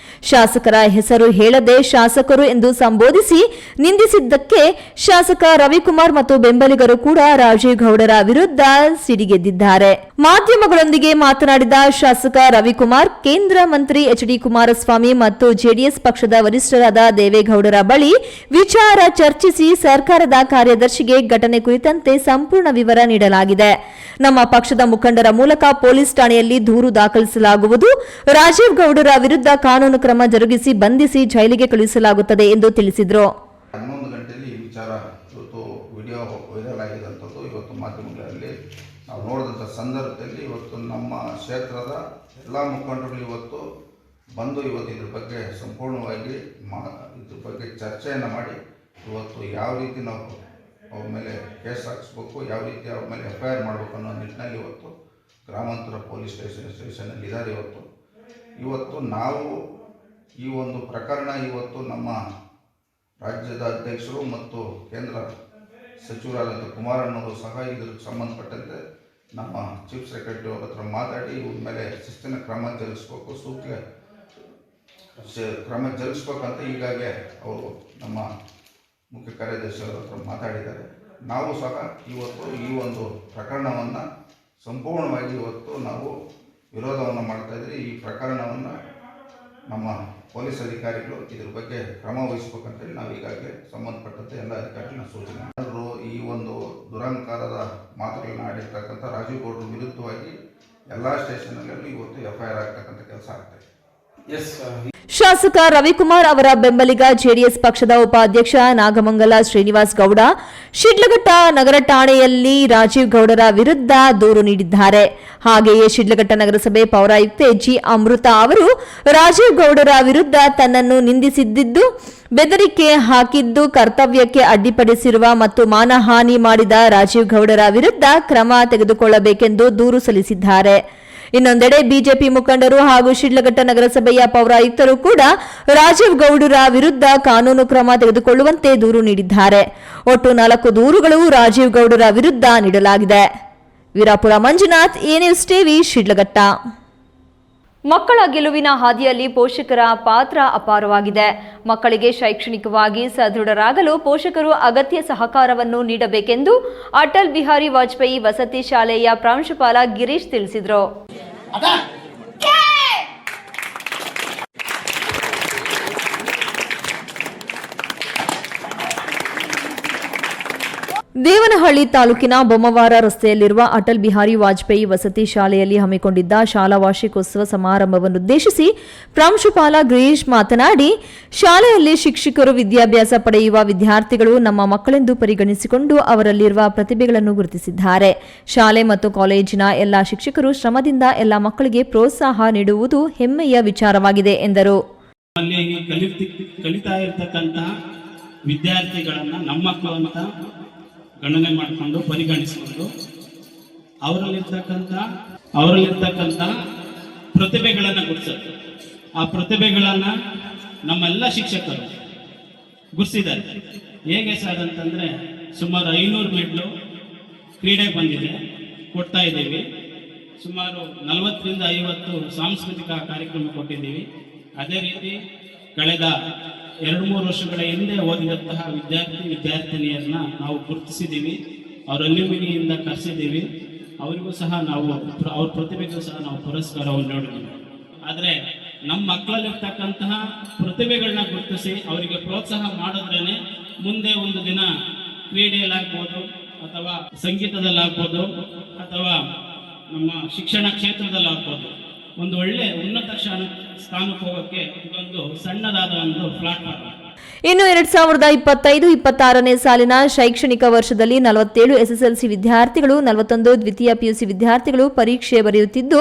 ಶಾಸಕರ ಹೆಸರು ಹೇಳದೆ ಶಾಸಕರು ಎಂದು ಸಂಬೋಧಿಸಿ ನಿಂದಿಸಿದ್ದಕ್ಕೆ ಶಾಸಕ ರವಿಕುಮಾರ್ ಮತ್ತು ಬೆಂಬಲಿಗರು ಕೂಡ ರಾಜೀವ್ ಗೌಡರ ವಿರುದ್ಧ ಸಿಡಿಗೆದ್ದಿದ್ದಾರೆ. ಮಾಧ್ಯಮಗಳೊಂದಿಗೆ ಮಾತನಾಡಿದ ಶಾಸಕ ರವಿಕುಮಾರ್, ಕೇಂದ್ರ ಮಂತ್ರಿ ಎಚ್ಡಿ ಕುಮಾರಸ್ವಾಮಿ ಮತ್ತು ಜೆಡಿಎಸ್ ಪಕ್ಷದ ವರಿಷ್ಠರಾದ ದೇವೇಗೌಡರ ಬಳಿ ವಿಚಾರ ಚರ್ಚಿಸಿ ಸರ್ಕಾರದ ಕಾರ್ಯದರ್ಶಿಗೆ ಘಟನೆ ಕುರಿತಂತೆ ಸಂಪೂರ್ಣ ವಿವರ ನೀಡಲಾಗಿದೆ. ನಮ್ಮ ಪಕ್ಷದ ಮುಖಂಡರ ಮೂಲಕ ಪೊಲೀಸ್ ಠಾಣೆಯಲ್ಲಿ ದೂರು ದಾಖಲಿಸಲಾಗುವುದು. ರಾಜೀವ್ ಗೌಡರ ವಿರುದ್ಧ ಕಾನೂನು ಕ್ರಮ ಜರುಗಿಸಿ ಬಂಧಿಸಿ ಜೈಲಿಗೆ ಕಳುಹಿಸಲಾಗುತ್ತದೆ ಎಂದು ತಿಳಿಸಿದರು. 11 ಗಂಟೆಯಲ್ಲಿ ಈ ವಿಚಾರ ಇವತ್ತು ವಿಡಿಯೋ ವೈರಲ್ ಆಗಿದಂಥದ್ದು ಇವತ್ತು ಮಾಧ್ಯಮಗಳಲ್ಲಿ ನಾವು ನೋಡಿದಂಥ ಸಂದರ್ಭದಲ್ಲಿ ಇವತ್ತು ನಮ್ಮ ಕ್ಷೇತ್ರದ ಎಲ್ಲ ಮುಖಂಡರು ಇವತ್ತು ಬಂದು ಇವತ್ತು ಇದ್ರ ಬಗ್ಗೆ ಸಂಪೂರ್ಣವಾಗಿ ಇದ್ರ ಬಗ್ಗೆ ಚರ್ಚೆಯನ್ನು ಮಾಡಿ ಇವತ್ತು ಯಾವ ರೀತಿ ನಾವು ಅವ್ರ ಮೇಲೆ ಕೇಸ್ ಹಾಕಿಸ್ಬೇಕು, ಯಾವ ರೀತಿ ಅವ್ರ ಮೇಲೆ FIR ಮಾಡಬೇಕು ಅನ್ನೋ ನಿಟ್ಟಿನಲ್ಲಿ ಇವತ್ತು ಗ್ರಾಮಾಂತರ ಪೊಲೀಸ್ ಸ್ಟೇಷನಲ್ಲಿ ಇದ್ದಾರೆ. ಇವತ್ತು ನಾವು ಈ ಒಂದು ಪ್ರಕರಣ ಇವತ್ತು ನಮ್ಮ ರಾಜ್ಯದ ಅಧ್ಯಕ್ಷರು ಮತ್ತು ಕೇಂದ್ರ ಸಚಿವರಾದಂಥ ಕುಮಾರಣ್ಣವರು ಸಹ ಇದಕ್ಕೆ ಸಂಬಂಧಪಟ್ಟಂತೆ ನಮ್ಮ ಚೀಫ್ ಸೆಕ್ರೆಟರಿ ಅವ್ರ ಹತ್ರ ಮಾತಾಡಿ ಇವ್ರ ಮೇಲೆ ಶಿಸ್ತಿನ ಕ್ರಮ ಜರುಗಿಸ್ಬೇಕು, ಸೂಕ್ತ ಕ್ರಮ ಜರುಗಿಸ್ಬೇಕಂತ ಈಗಾಗಲೇ ಅವರು ನಮ್ಮ ಮುಖ್ಯ ಕಾರ್ಯದರ್ಶಿ ಅವರ ಹತ್ರ ಮಾತಾಡಿದ್ದಾರೆ. ನಾವು ಸಹ ಇವತ್ತು ಈ ಒಂದು ಪ್ರಕರಣವನ್ನು ಸಂಪೂರ್ಣವಾಗಿ ಇವತ್ತು ನಾವು ವಿರೋಧವನ್ನು ಮಾಡ್ತಾಯಿದ್ರಿ. ಈ ಪ್ರಕರಣವನ್ನು ನಮ್ಮ ಪೊಲೀಸ್ ಅಧಿಕಾರಿಗಳು ಇದ್ರ ಬಗ್ಗೆ ಕ್ರಮ ವಹಿಸ್ಬೇಕಂತೇಳಿ ನಾವು ಈಗಾಗಲೇ ಸಂಬಂಧಪಟ್ಟಂತೆ ಎಲ್ಲ ಅಧಿಕಾರಿಗಳನ್ನ ಸೂಚನೆ ಮಾಡಿದ್ರು. ಈ ಒಂದು ದುರಂಕಾರದ ಮಾತುಗಳನ್ನ ಆಡಿರ್ತಕ್ಕಂಥ ರಾಜೀವ್ ಗೌಡ್ರ ವಿರುದ್ಧವಾಗಿ ಎಲ್ಲ ಸ್ಟೇಷನ್ನಲ್ಲೂ ಇವತ್ತು FIR ಆಗ್ತಕ್ಕಂಥ ಕೆಲಸ ಆಗ್ತಾಯಿದೆ. ಶಾಸಕ ರವಿಕುಮಾರ್ ಅವರ ಬೆಂಬಲಿಗ ಜೆಡಿಎಸ್ ಪಕ್ಷದ ಉಪಾಧ್ಯಕ್ಷ ನಾಗಮಂಗಲ ಶ್ರೀನಿವಾಸ್ ಗೌಡ ಶಿಡ್ಲಘಟ್ಟ ನಗರ ಠಾಣೆಯಲ್ಲಿ ರಾಜೀವ್ ಗೌಡರ ವಿರುದ್ಧ ದೂರು ನೀಡಿದ್ದಾರೆ. ಹಾಗೆಯೇ ಶಿಡ್ಲಘಟ್ಟ ನಗರಸಭೆ ಪೌರಾಯುಕ್ತೆ ಜಿ ಅಮೃತ ಅವರು ರಾಜೀವ್ ಗೌಡರ ವಿರುದ್ಧ ತನ್ನನ್ನು ನಿಂದಿಸಿದ್ದು, ಬೆದರಿಕೆ ಹಾಕಿದ್ದು, ಕರ್ತವ್ಯಕ್ಕೆ ಅಡ್ಡಿಪಡಿಸಿರುವ ಮತ್ತು ಮಾನಹಾನಿ ಮಾಡಿದ ರಾಜೀವ್ ಗೌಡರ ವಿರುದ್ಧ ಕ್ರಮ ತೆಗೆದುಕೊಳ್ಳಬೇಕೆಂದು ದೂರು ಸಲ್ಲಿಸಿದ್ದಾರೆ. ಇನ್ನೊಂದೆಡೆ ಬಿಜೆಪಿ ಮುಖಂಡರು ಹಾಗೂ ಶಿಡ್ಲಘಟ್ಟ ನಗರಸಭೆಯ ಪೌರಾಯುಕ್ತರು ಕೂಡ ರಾಜೀವ್ ಗೌಡರ ವಿರುದ್ಧ ಕಾನೂನು ಕ್ರಮ ತೆಗೆದುಕೊಳ್ಳುವಂತೆ ದೂರು ನೀಡಿದ್ದಾರೆ. ಒಟ್ಟು 4 ದೂರುಗಳು ರಾಜೀವ್ ಗೌಡರ ವಿರುದ್ಧ ನೀಡಲಾಗಿದೆ. ವೀರಾಪುರ ಮಂಜುನಾಥ್, ಎನ್ಯೂಸ್ ಟಿವಿ, ಶಿಡ್ಲಘಟ್ಟ. ಮಕ್ಕಳ ಗೆಲುವಿನ ಹಾದಿಯಲ್ಲಿ ಪೋಷಕರ ಪಾತ್ರ ಅಪಾರವಾಗಿದೆ. ಮಕ್ಕಳಿಗೆ ಶೈಕ್ಷಣಿಕವಾಗಿ ಸದೃಢರಾಗಲು ಪೋಷಕರು ಅಗತ್ಯ ಸಹಕಾರವನ್ನು ನೀಡಬೇಕೆಂದು ಅಟಲ್ ಬಿಹಾರಿ ವಾಜಪೇಯಿ ವಸತಿ ಶಾಲೆಯ ಪ್ರಾಂಶುಪಾಲ ಗಿರೀಶ್ ತಿಳಿಸಿದರು. ದೇವನಹಳ್ಳಿ ತಾಲೂಕಿನ ಬೊಮ್ಮವಾರ ರಸ್ತೆಯಲ್ಲಿರುವ ಅಟಲ್ ಬಿಹಾರಿ ವಾಜಪೇಯಿ ವಸತಿ ಶಾಲೆಯಲ್ಲಿ ಹಮ್ಮಿಕೊಂಡಿದ್ದ ಶಾಲಾ ವಾರ್ಷಿಕೋತ್ಸವ ಸಮಾರಂಭವನ್ನುದ್ದೇಶಿಸಿ ಪ್ರಾಂಶುಪಾಲ ಗಿರೀಶ್ ಮಾತನಾಡಿ, ಶಾಲೆಯಲ್ಲಿ ಶಿಕ್ಷಕರು ವಿದ್ಯಾಭ್ಯಾಸ ಪಡೆಯುವ ವಿದ್ಯಾರ್ಥಿಗಳು ನಮ್ಮ ಮಕ್ಕಳೆಂದು ಪರಿಗಣಿಸಿಕೊಂಡು ಅವರಲ್ಲಿರುವ ಪ್ರತಿಭೆಗಳನ್ನು ಗುರುತಿಸಿದ್ದಾರೆ. ಶಾಲೆ ಮತ್ತು ಕಾಲೇಜಿನ ಎಲ್ಲ ಶಿಕ್ಷಕರು ಶ್ರಮದಿಂದ ಎಲ್ಲ ಮಕ್ಕಳಿಗೆ ಪ್ರೋತ್ಸಾಹ ನೀಡುವುದು ಹೆಮ್ಮೆಯ ವಿಚಾರವಾಗಿದೆ ಎಂದರು. ಕಲಿತಾ ಇರತಕ್ಕಂತಹ ವಿದ್ಯಾರ್ಥಿಗಳನ್ನ ನಮ್ಮ ಮಕ್ಕಳು ಅಂತ ಗಣನೆ ಮಾಡಿಕೊಂಡು ಪರಿಗಣಿಸಿಕೊಂಡು ಅವರಲ್ಲಿರ್ತಕ್ಕಂಥ ಪ್ರತಿಭೆಗಳನ್ನು ಗುರುತಿಸುತ್ತೆ. ಆ ಪ್ರತಿಭೆಗಳನ್ನು ನಮ್ಮೆಲ್ಲ ಶಿಕ್ಷಕರು ಗುರುತಿಸಿದ್ದಾರೆ. ಹೇಗೆ ಸರ್ ಅಂತಂದರೆ ಸುಮಾರು 500 ಮೆಡ್ಲು ಕ್ರೀಡೆಗೆ ಬಂದಿದೆ, ಕೊಡ್ತಾ ಇದ್ದೀವಿ. ಸುಮಾರು 40 ರಿಂದ 50 ಸಾಂಸ್ಕೃತಿಕ ಕಾರ್ಯಕ್ರಮ ಕೊಟ್ಟಿದ್ದೀವಿ. ಅದೇ ರೀತಿ ಕಳೆದ 2-3 ವರ್ಷಗಳ ಹಿಂದೆ ಓದಿದಂತಹ ವಿದ್ಯಾರ್ಥಿನಿಯರನ್ನ ನಾವು ಗುರುತಿಸಿದ್ದೀವಿ. ಅವರ ಅಲ್ಯೂಮಿನಿಯಿಂದ ಕರೆಸಿದ್ದೀವಿ. ಅವರಿಗೂ ಸಹ ನಾವು ಅವ್ರ ಪ್ರತಿಭೆಗೂ ಸಹ ನಾವು ಪುರಸ್ಕಾರವನ್ನು ನೀಡಿದ್ದೀವಿ. ಆದರೆ ನಮ್ಮ ಮಕ್ಕಳಲ್ಲಿರ್ತಕ್ಕಂತಹ ಪ್ರತಿಭೆಗಳನ್ನ ಗುರುತಿಸಿ ಅವರಿಗೆ ಪ್ರೋತ್ಸಾಹ ಮಾಡಿದ್ರೇ ಮುಂದೆ ಒಂದು ದಿನ ಕ್ರೀಡೆಯಲ್ಲಾಗ್ಬೋದು ಅಥವಾ ಸಂಗೀತದಲ್ಲಾಗ್ಬೋದು ಅಥವಾ ನಮ್ಮ ಶಿಕ್ಷಣ ಕ್ಷೇತ್ರದಲ್ಲಾಗ್ಬೋದು ಒಂದು ಒಳ್ಳೆ ಉನ್ನತ ಸ್ಥಾನಕ್ಕೆ ಹೋಗೋಕ್ಕೆ ಇದೊಂದು ಸಣ್ಣದಾದ ಒಂದು ಪ್ಲಾಟ್ಫಾರ್ಮ್. ಇನ್ನು 2025-26ನೇ ಸಾಲಿನ ಶೈಕ್ಷಣಿಕ ವರ್ಷದಲ್ಲಿ 47 ಎಸ್ಎಸ್ಎಲ್ಸಿ ವಿದ್ಯಾರ್ಥಿಗಳು, 41 ದ್ವಿತೀಯ ಪಿಯುಸಿ ವಿದ್ಯಾರ್ಥಿಗಳು ಪರೀಕ್ಷೆ ಬರೆಯುತ್ತಿದ್ದು,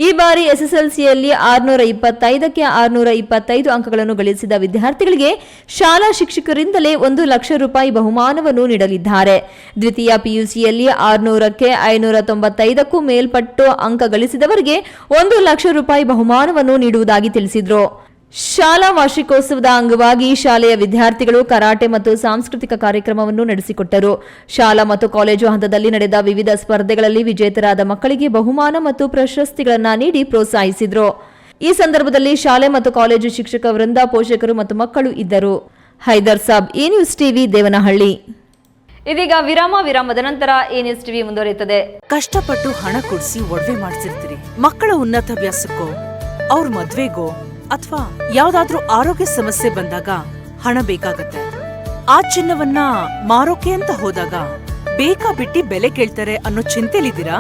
ಈ ಬಾರಿ ಎಸ್ಎಸ್ಎಲ್ಸಿಯಲ್ಲಿ 625ಕ್ಕೆ 625 ಅಂಕಗಳನ್ನು ಗಳಿಸಿದ ವಿದ್ಯಾರ್ಥಿಗಳಿಗೆ ಶಾಲಾ ಶಿಕ್ಷಕರಿಂದಲೇ 1 ಲಕ್ಷ ರೂಪಾಯಿ ಬಹುಮಾನವನ್ನು ನೀಡಲಿದ್ದಾರೆ. ದ್ವಿತೀಯ ಪಿಯುಸಿಯಲ್ಲಿ 600ಕ್ಕೆ 595ಕ್ಕೂ ಮೇಲ್ಪಟ್ಟು ಅಂಕ ಗಳಿಸಿದವರಿಗೆ 1 ಲಕ್ಷ ರೂಪಾಯಿ ಬಹುಮಾನವನ್ನು ನೀಡುವುದಾಗಿ ತಿಳಿಸಿದರು. ಶಾಲಾ ವಾರ್ಷಿಕೋತ್ಸವದ ಅಂಗವಾಗಿ ಶಾಲೆಯ ವಿದ್ಯಾರ್ಥಿಗಳು ಕರಾಟೆ ಮತ್ತು ಸಾಂಸ್ಕೃತಿಕ ಕಾರ್ಯಕ್ರಮವನ್ನು ನಡೆಸಿಕೊಟ್ಟರು. ಶಾಲಾ ಮತ್ತು ಕಾಲೇಜು ಹಂತದಲ್ಲಿ ನಡೆದ ವಿವಿಧ ಸ್ಪರ್ಧೆಗಳಲ್ಲಿ ವಿಜೇತರಾದ ಮಕ್ಕಳಿಗೆ ಬಹುಮಾನ ಮತ್ತು ಪ್ರಶಸ್ತಿಗಳನ್ನು ನೀಡಿ ಪ್ರೋತ್ಸಾಹಿಸಿದರು. ಈ ಸಂದರ್ಭದಲ್ಲಿ ಶಾಲೆ ಮತ್ತು ಕಾಲೇಜು ಶಿಕ್ಷಕ ವೃಂದ, ಪೋಷಕರು ಮತ್ತು ಮಕ್ಕಳು ಇದ್ದರು. Hyder Sab, A news TV, Devanahalli. ಇದೀಗ ವಿರಾಮದ ನಂತರ ಎ ನ್ಯೂಸ್ ಟಿವಿ ಮುಂದುವರಿಯುತ್ತದೆ. ಕಷ್ಟಪಟ್ಟು ಹಣ ಕೊಡಿಸಿ ಒಡವೆ ಮಾಡಿಸಿರ್ತೀರಿ. ಮಕ್ಕಳ ಉನ್ನತಾಭ್ಯಾಸಕ್ಕೋ, ಅವ್ರ ಮದ್ವೆಗೋ ಅಥವಾ ಯಾವ್ದಾದ್ರೂ ಆರೋಗ್ಯ ಸಮಸ್ಯೆ ಬಂದಾಗ ಹಣ ಬೇಕಾಗತ್ತೆ. ಆ ಚಿನ್ನವನ್ನ ಮಾರೋಕೆ ಅಂತ ಹೋದಾಗ ಬೇಕಾಬಿಟ್ಟಿ ಬೆಲೆ ಕೇಳ್ತಾರೆ ಅನ್ನೋ ಚಿಂತೆಲಿದ್ದೀರಾ?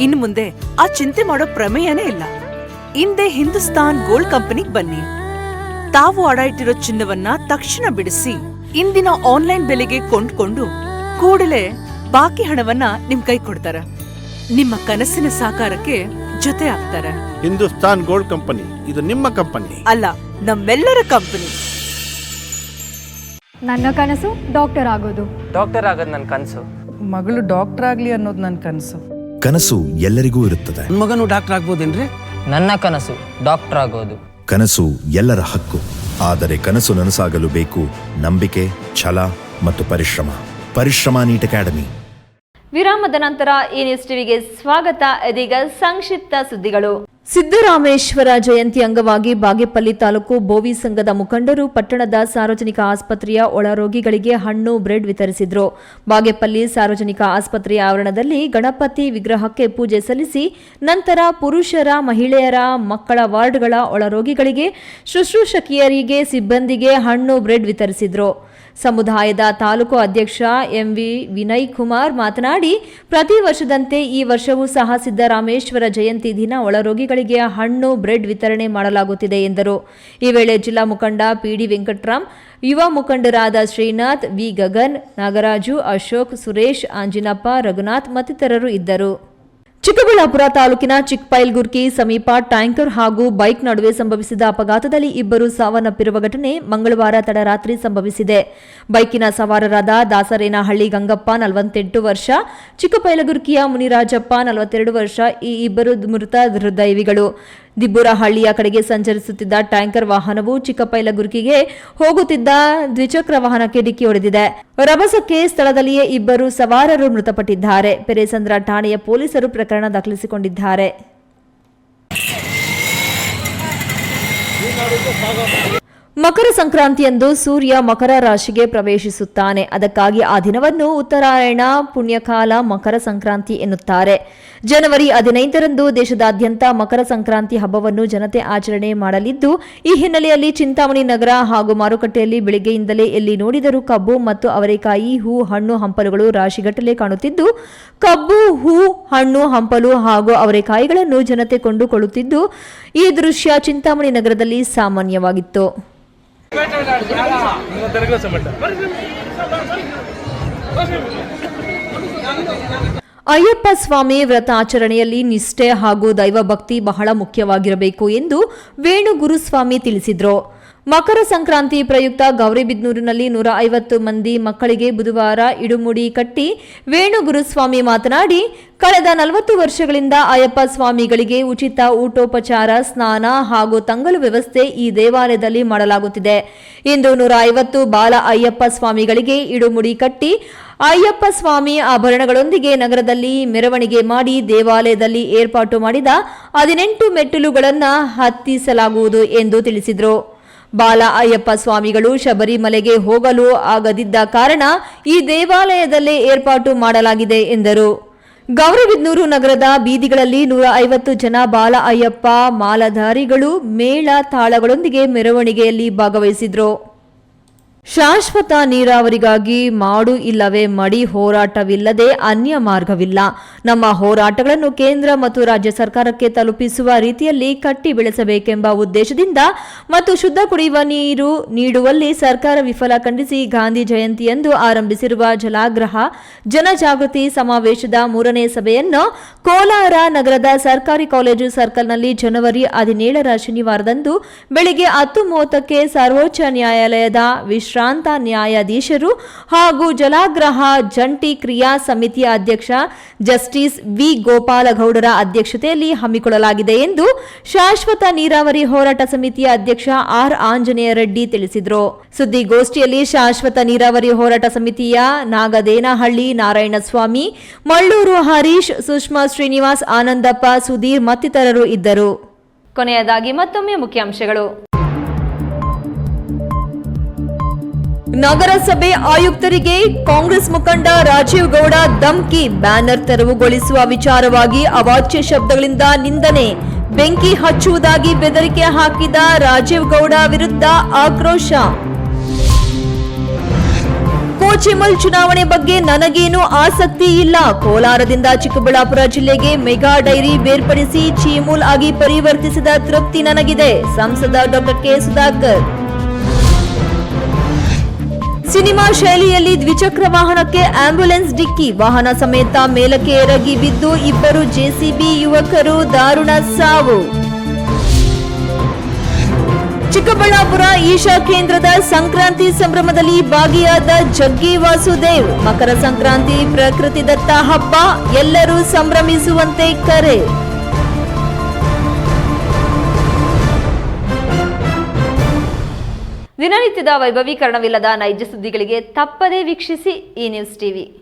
ಇನ್ನು ಮುಂದೆ ಆ ಚಿಂತೆ ಮಾಡೋ ಪ್ರಮೇಯನೇ ಇಲ್ಲ. ಹಿಂದೆ ಹಿಂದೂಸ್ತಾನ್ ಗೋಲ್ಡ್ ಕಂಪನಿಗೆ ಬನ್ನಿ. ತಾವು ಅಡ ಇಟ್ಟಿರೋ ಚಿನ್ನವನ್ನ ತಕ್ಷಣ ಬಿಡಿಸಿ ಇಂದಿನ ಆನ್ಲೈನ್ ಬೆಲೆಗೆ ಕೊಂಡ್ಕೊಂಡು ಕೂಡಲೇ ಬಾಕಿ ಹಣವನ್ನ ನಿಮ್ ಕೈ ಕೊಡ್ತಾರೆ. ನಿಮ್ಮ ಕನಸಿನ ಸಾಕಾರಕ್ಕೆ ಜೊತೆ ಆಗ್ತಾರೆ. ಹಿಂದೂಸ್ತಾನ್ ಗೋಲ್ಡ್ ಕಂಪನಿ, ಇದು ನಿಮ್ಮ ಕಂಪನಿ ಅಲ್ಲ, ನಮ್ಮೆಲ್ಲರ ಕಂಪನಿ. ನನ್ನ ಕನಸು ಡಾಕ್ಟರ್ ಆಗೋದು. ಡಾಕ್ಟರ್ ಆಗೋದು ನನ್ನ ಕನಸು. ಮಗಳು ಡಾಕ್ಟರ್ ಆಗ್ಲಿ ಅನ್ನೋದು ನನ್ನ ಕನಸು. ಕನಸು ಎಲ್ಲರಿಗೂ ಇರುತ್ತದೆ. ಮಗನು ಡಾಕ್ಟರ್ ಆಗ್ಬೋದೇನ್ರಿ? ನನ್ನ ಕನಸು ಡಾಕ್ಟರ್ ಆಗೋದು. ಕನಸು ಎಲ್ಲರ ಹಕ್ಕು. ಆದರೆ ಕನಸು ನನಸಾಗಲು ಬೇಕು ನಂಬಿಕೆ, ಛಲ ಮತ್ತು ಪರಿಶ್ರಮ. Neat academy. ವಿರಾಮದ ನಂತರ ಎ ನ್ಯೂಸ್ ಟಿವಿಗೆ ಸ್ವಾಗತ. ಇದೀಗ ಸಂಕ್ಷಿಪ್ತ ಸುದ್ದಿಗಳು. ಸಿದ್ದರಾಮೇಶ್ವರ ಜಯಂತಿ ಅಂಗವಾಗಿ ಬಾಗೇಪಲ್ಲಿ ತಾಲೂಕು ಬೋವಿ ಸಂಘದ ಮುಖಂಡರು ಪಟ್ಟಣದ ಸಾರ್ವಜನಿಕ ಆಸ್ಪತ್ರೆಯ ಒಳರೋಗಿಗಳಿಗೆ ಹಣ್ಣು ಬ್ರೆಡ್ ವಿತರಿಸಿದರು. ಬಾಗೇಪಲ್ಲಿ ಸಾರ್ವಜನಿಕ ಆಸ್ಪತ್ರೆಯ ಆವರಣದಲ್ಲಿ ಗಣಪತಿ ವಿಗ್ರಹಕ್ಕೆ ಪೂಜೆ ಸಲ್ಲಿಸಿ ನಂತರ ಪುರುಷರ, ಮಹಿಳೆಯರ, ಮಕ್ಕಳ ವಾರ್ಡ್ಗಳ ಒಳರೋಗಿಗಳಿಗೆ, ಶುಶ್ರೂಷಕಿಯರಿಗೆ, ಸಿಬ್ಬಂದಿಗೆ ಹಣ್ಣು ಬ್ರೆಡ್ ವಿತರಿಸಿದರು. ಸಮುದಾಯದ ತಾಲೂಕು ಅಧ್ಯಕ್ಷ ಎಂವಿ ವಿನಯ್ ಕುಮಾರ್ ಮಾತನಾಡಿ, ಪ್ರತಿ ವರ್ಷದಂತೆ ಈ ವರ್ಷವೂ ಸಹ ಸಿದ್ದರಾಮೇಶ್ವರ ಜಯಂತಿ ದಿನ ಒಳರೋಗಿಗಳಿಗೆ ಹಣ್ಣು ಬ್ರೆಡ್ ವಿತರಣೆ ಮಾಡಲಾಗುತ್ತಿದೆ ಎಂದರು. ಈ ವೇಳೆ ಜಿಲ್ಲಾ ಮುಖಂಡ ಪಿಡಿ ವೆಂಕಟರಾಮ್, ಯುವ ಮುಖಂಡರಾದ ಶ್ರೀನಾಥ್, ವಿ ಗಗನ್, ನಾಗರಾಜು, ಅಶೋಕ್, ಸುರೇಶ್, ಆಂಜಿನಪ್ಪ, ರಘುನಾಥ್ ಮತ್ತಿತರರು ಇದ್ದರು. ಚಿಕ್ಕಬಳ್ಳಾಪುರ ತಾಲೂಕಿನ ಚಿಕ್ಕಪೈಲ್ಗುರ್ಕಿ ಸಮೀಪ ಟ್ಯಾಂಕರ್ ಹಾಗೂ ಬೈಕ್ ನಡುವೆ ಸಂಭವಿಸಿದ ಅಪಘಾತದಲ್ಲಿ ಇಬ್ಬರು ಸಾವನ್ನಪ್ಪಿರುವ ಘಟನೆ ಮಂಗಳವಾರ ತಡರಾತ್ರಿ ಸಂಭವಿಸಿದೆ. ಬೈಕಿನ ಸವಾರರಾದ ದಾಸರೇನಹಳ್ಳಿ ಗಂಗಪ್ಪ 48 ವರ್ಷ, ಚಿಕ್ಕಪೈಲಗುರ್ಕಿಯ ಮುನಿರಾಜಪ್ಪ 42 ವರ್ಷ ಈ ಇಬ್ಬರು ಮೃತ ಹೃದಯವಿಗಳು. ದಿಬ್ಬುರಹಳ್ಳಿಯ ಕಡೆಗೆ ಸಂಚರಿಸುತ್ತಿದ್ದ ಟ್ಯಾಂಕರ್ ವಾಹನವು ಚಿಕ್ಕಪೈಲಗುರ್ಕಿಗೆ ಹೋಗುತ್ತಿದ್ದ ದ್ವಿಚಕ್ರ ವಾಹನಕ್ಕೆ ಡಿಕ್ಕಿ ಹೊಡೆದಿದೆ. ರಭಸಕ್ಕೆ ಸ್ಥಳದಲ್ಲಿಯೇ ಇಬ್ಬರು ಸವಾರರು ಮೃತಪಟ್ಟಿದ್ದಾರೆ. ಪೆರೇಸಂದ್ರ ಠಾಣೆಯ ಪೊಲೀಸರು ಪ್ರಕರಣ ದಾಖಲಿಸಿಕೊಂಡಿದ್ದಾರೆ. ಮಕರ ಸಂಕ್ರಾಂತಿಯಂದು ಸೂರ್ಯ ಮಕರ ರಾಶಿಗೆ ಪ್ರವೇಶಿಸುತ್ತಾನೆ. ಅದಕ್ಕಾಗಿ ಆ ದಿನವನ್ನು ಉತ್ತರಾಯಣ ಪುಣ್ಯಕಾಲ ಮಕರ ಸಂಕ್ರಾಂತಿ ಎನ್ನುತ್ತಾರೆ. ಜನವರಿ 15ರಂದು ದೇಶದಾದ್ಯಂತ ಮಕರ ಸಂಕ್ರಾಂತಿ ಹಬ್ಬವನ್ನು ಜನತೆ ಆಚರಣೆ ಮಾಡಲಿದ್ದು, ಈ ಹಿನ್ನೆಲೆಯಲ್ಲಿ ಚಿಂತಾಮಣಿ ನಗರ ಹಾಗೂ ಮಾರುಕಟ್ಟೆಯಲ್ಲಿ ಬೆಳಗ್ಗೆಯಿಂದಲೇ ಎಲ್ಲಿ ನೋಡಿದರೂ ಕಬ್ಬು ಮತ್ತು ಅವರೆಕಾಯಿ, ಹೂ, ಹಣ್ಣು, ಹಂಪಲುಗಳು ರಾಶಿಗಟ್ಟಲೆ ಕಾಣುತ್ತಿದ್ದು, ಕಬ್ಬು, ಹೂ, ಹಣ್ಣು, ಹಂಪಲು ಹಾಗೂ ಅವರೆಕಾಯಿಗಳನ್ನು ಜನತೆ ಕೊಂಡುಕೊಳ್ಳುತ್ತಿದ್ದು, ಈ ದೃಶ್ಯ ಚಿಂತಾಮಣಿ ನಗರದಲ್ಲಿ ಸಾಮಾನ್ಯವಾಗಿತ್ತು. ಅಯ್ಯಪ್ಪ ಸ್ವಾಮಿ ವ್ರತ ಆಚರಣೆಯಲ್ಲಿ ನಿಷ್ಠೆ ಹಾಗೂ ದೈವಭಕ್ತಿ ಬಹಳ ಮುಖ್ಯವಾಗಿರಬೇಕು ಎಂದು ವೇಣು ಗುರುಸ್ವಾಮಿ ತಿಳಿಸಿದರು. ಮಕರ ಸಂಕ್ರಾಂತಿ ಪ್ರಯುಕ್ತ ಗೌರಿಬಿದನೂರಿನಲ್ಲಿ 150 ಮಂದಿ ಮಕ್ಕಳಿಗೆ ಬುಧವಾರ ಇಡುಮುಡಿ ಕಟ್ಟಿ ವೇಣು ಗುರುಸ್ವಾಮಿ ಮಾತನಾಡಿ, ಕಳೆದ 40 ವರ್ಷಗಳಿಂದ ಅಯ್ಯಪ್ಪ ಸ್ವಾಮಿಗಳಿಗೆ ಉಚಿತ ಊಟೋಪಚಾರ, ಸ್ನಾನ ಹಾಗೂ ತಂಗಲು ವ್ಯವಸ್ಥೆ ಈ ದೇವಾಲಯದಲ್ಲಿ ಮಾಡಲಾಗುತ್ತಿದೆ. ಇಂದು 150 ಬಾಲ ಅಯ್ಯಪ್ಪ ಸ್ವಾಮಿಗಳಿಗೆ ಇಡುಮುಡಿ ಕಟ್ಟಿ ಅಯ್ಯಪ್ಪ ಸ್ವಾಮಿ ಆಭರಣಗಳೊಂದಿಗೆ ನಗರದಲ್ಲಿ ಮೆರವಣಿಗೆ ಮಾಡಿ ದೇವಾಲಯದಲ್ಲಿ ಏರ್ಪಾಟು ಮಾಡಿದ 18 ಮೆಟ್ಟಿಲುಗಳನ್ನು ಹತ್ತಿಸಲಾಗುವುದು ಎಂದು ತಿಳಿಸಿದರು. ಬಾಲ ಅಯ್ಯಪ್ಪ ಸ್ವಾಮಿಗಳು ಶಬರಿಮಲೆಗೆ ಹೋಗಲು ಆಗದಿದ್ದ ಕಾರಣ ಈ ದೇವಾಲಯದಲ್ಲೇ ಏರ್ಪಾಟು ಮಾಡಲಾಗಿದೆ ಎಂದರು. ಗೌರಿಬಿದನೂರು ನಗರದ ಬೀದಿಗಳಲ್ಲಿ 150 ಜನ ಬಾಲ ಅಯ್ಯಪ್ಪ ಮಾಲಾಧಾರಿಗಳು ಮೇಳ ತಾಳಗಳೊಂದಿಗೆ ಮೆರವಣಿಗೆಯಲ್ಲಿ ಭಾಗವಹಿಸಿದರು. ಶಾಶ್ವತ ನೀರಾವರಿಗಾಗಿ ಮಾಡು ಇಲ್ಲವೇ ಮಡಿ ಹೋರಾಟವಿಲ್ಲದೆ ಅನ್ಯ ಮಾರ್ಗವಿಲ್ಲ. ನಮ್ಮ ಹೋರಾಟಗಳನ್ನು ಕೇಂದ್ರ ಮತ್ತು ರಾಜ್ಯ ಸರ್ಕಾರಕ್ಕೆ ತಲುಪಿಸುವ ರೀತಿಯಲ್ಲಿ ಕಟ್ಟಿ ಬೆಳೆಸಬೇಕೆಂಬ ಉದ್ದೇಶದಿಂದ ಮತ್ತು ಶುದ್ಧ ಕುಡಿಯುವ ನೀರು ನೀಡುವಲ್ಲಿ ಸರ್ಕಾರ ವಿಫಲ ಖಂಡಿಸಿ ಗಾಂಧಿ ಜಯಂತಿಯಂದು ಆರಂಭಿಸಿರುವ ಜಲಾಗ್ರಹ ಜನಜಾಗೃತಿ ಸಮಾವೇಶದ 3ನೇ ಸಭೆಯನ್ನು ಕೋಲಾರ ನಗರದ ಸರ್ಕಾರಿ ಕಾಲೇಜು ಸರ್ಕಲ್ನಲ್ಲಿ ಜನವರಿ 17ರ ಶನಿವಾರದಂದು ಬೆಳಿಗ್ಗೆ 10:30ಕ್ಕೆ ಸರ್ವೋಚ್ಚ ನ್ಯಾಯಾಲಯದ ವಿಶ್ರಾಂತ ನ್ಯಾಯಾಧೀಶರು ಹಾಗೂ ಜಲಾಗ್ರಹ ಜಂಟಿ ಕ್ರಿಯಾ ಸಮಿತಿಯ ಅಧ್ಯಕ್ಷ ಜಸ್ಟಿಸ್ ವಿ ಗೋಪಾಲಗೌಡರ ಅಧ್ಯಕ್ಷತೆಯಲ್ಲಿ ಹಮ್ಮಿಕೊಳ್ಳಲಾಗಿದೆ ಎಂದು ಶಾಶ್ವತ ನೀರಾವರಿ ಹೋರಾಟ ಸಮಿತಿಯ ಅಧ್ಯಕ್ಷ ಆರ್ ಆಂಜನೇಯ ರೆಡ್ಡಿ ತಿಳಿಸಿದರು. ಸುದ್ದಿಗೋಷ್ಠಿಯಲ್ಲಿ ಶಾಶ್ವತ ನೀರಾವರಿ ಹೋರಾಟ ಸಮಿತಿಯ ನಾಗದೇನಹಳ್ಳಿ ನಾರಾಯಣಸ್ವಾಮಿ, ಮಳ್ಳೂರು ಹರೀಶ್, ಸುಷ್ಮಾ ಶ್ರೀನಿವಾಸ್, ಆನಂದಪ್ಪ, ಸುಧೀರ್ ಮತ್ತಿತರರು ಇದ್ದರು. ಕೊನೆಯದಾಗಿ ಮತ್ತೊಮ್ಮೆ ಮುಖ್ಯಾಂಶಗಳು. ನಗರಸಭೆ ಆಯುಕ್ತರಿಗೆ ಕಾಂಗ್ರೆಸ್ ಮುಖಂಡ ರಾಜೀವ್ ಗೌಡ ಧಮ್ಕಿ. ಬ್ಯಾನರ್ ತೆರವುಗೊಳಿಸುವ ವಿಚಾರವಾಗಿ ಅವಾಚ್ಯ ಶಬ್ದಗಳಿಂದ ನಿಂದನೆ. ಬೆಂಕಿ ಹಚ್ಚುವುದಾಗಿ ಬೆದರಿಕೆ ಹಾಕಿದ ರಾಜೀವ್ ಗೌಡ ವಿರುದ್ಧ ಆಕ್ರೋಶ. ಕೋಚಿಮಲ್ ಚುನಾವಣೆ ಬಗ್ಗೆ ನನಗೇನು ಆಸಕ್ತಿ ಇಲ್ಲ. ಕೋಲಾರದಿಂದ ಚಿಕ್ಕಬಳ್ಳಾಪುರ ಜಿಲ್ಲೆಗೆ ಮೆಗಾ ಡೈರಿ ಬೇರ್ಪಡಿಸಿ ಚೀಮೂಲ್ ಆಗಿ ಪರಿವರ್ತಿಸಿದ ತೃಪ್ತಿ ನನಗಿದೆ. ಸಂಸದ ಡಾ ಕೆ ಸುಧಾಕರ್. ಸಿನಿಮಾ ಶೈಲಿಯಲ್ಲಿ ದ್ವಿಚಕ್ರ ವಾಹನಕ್ಕೆ ಆಂಬ್ಯುಲೆನ್ಸ್ ಡಿಕ್ಕಿ. ವಾಹನ ಸಮೇತ ಮೇಲಕ್ಕೆ ಎರಗಿ ಬಿದ್ದು ಇಬ್ಬರು ಜೆಸಿಬಿ ಯುವಕರು ದಾರುಣ ಸಾವು. ಚಿಕ್ಕಬಳ್ಳಾಪುರ ಈಶಾ ಕೇಂದ್ರದ ಸಂಕ್ರಾಂತಿ ಸಂಭ್ರಮದಲ್ಲಿ ಭಾಗಿಯಾದ ಜಗ್ಗಿ ವಾಸುದೇವ್. ಮಕರ ಸಂಕ್ರಾಂತಿ ಪ್ರಕೃತಿದತ್ತ ಹಬ್ಬ, ಎಲ್ಲರೂ ಸಂಭ್ರಮಿಸುವಂತೆ ಕರೆ. ದಿನನಿತ್ಯದ ವೈಭವೀಕರಣವಿಲ್ಲದ ನೈಜ ಸುದ್ದಿಗಳಿಗೆ ತಪ್ಪದೇ ವೀಕ್ಷಿಸಿ ಈ ನ್ಯೂಸ್ ಟಿವಿ.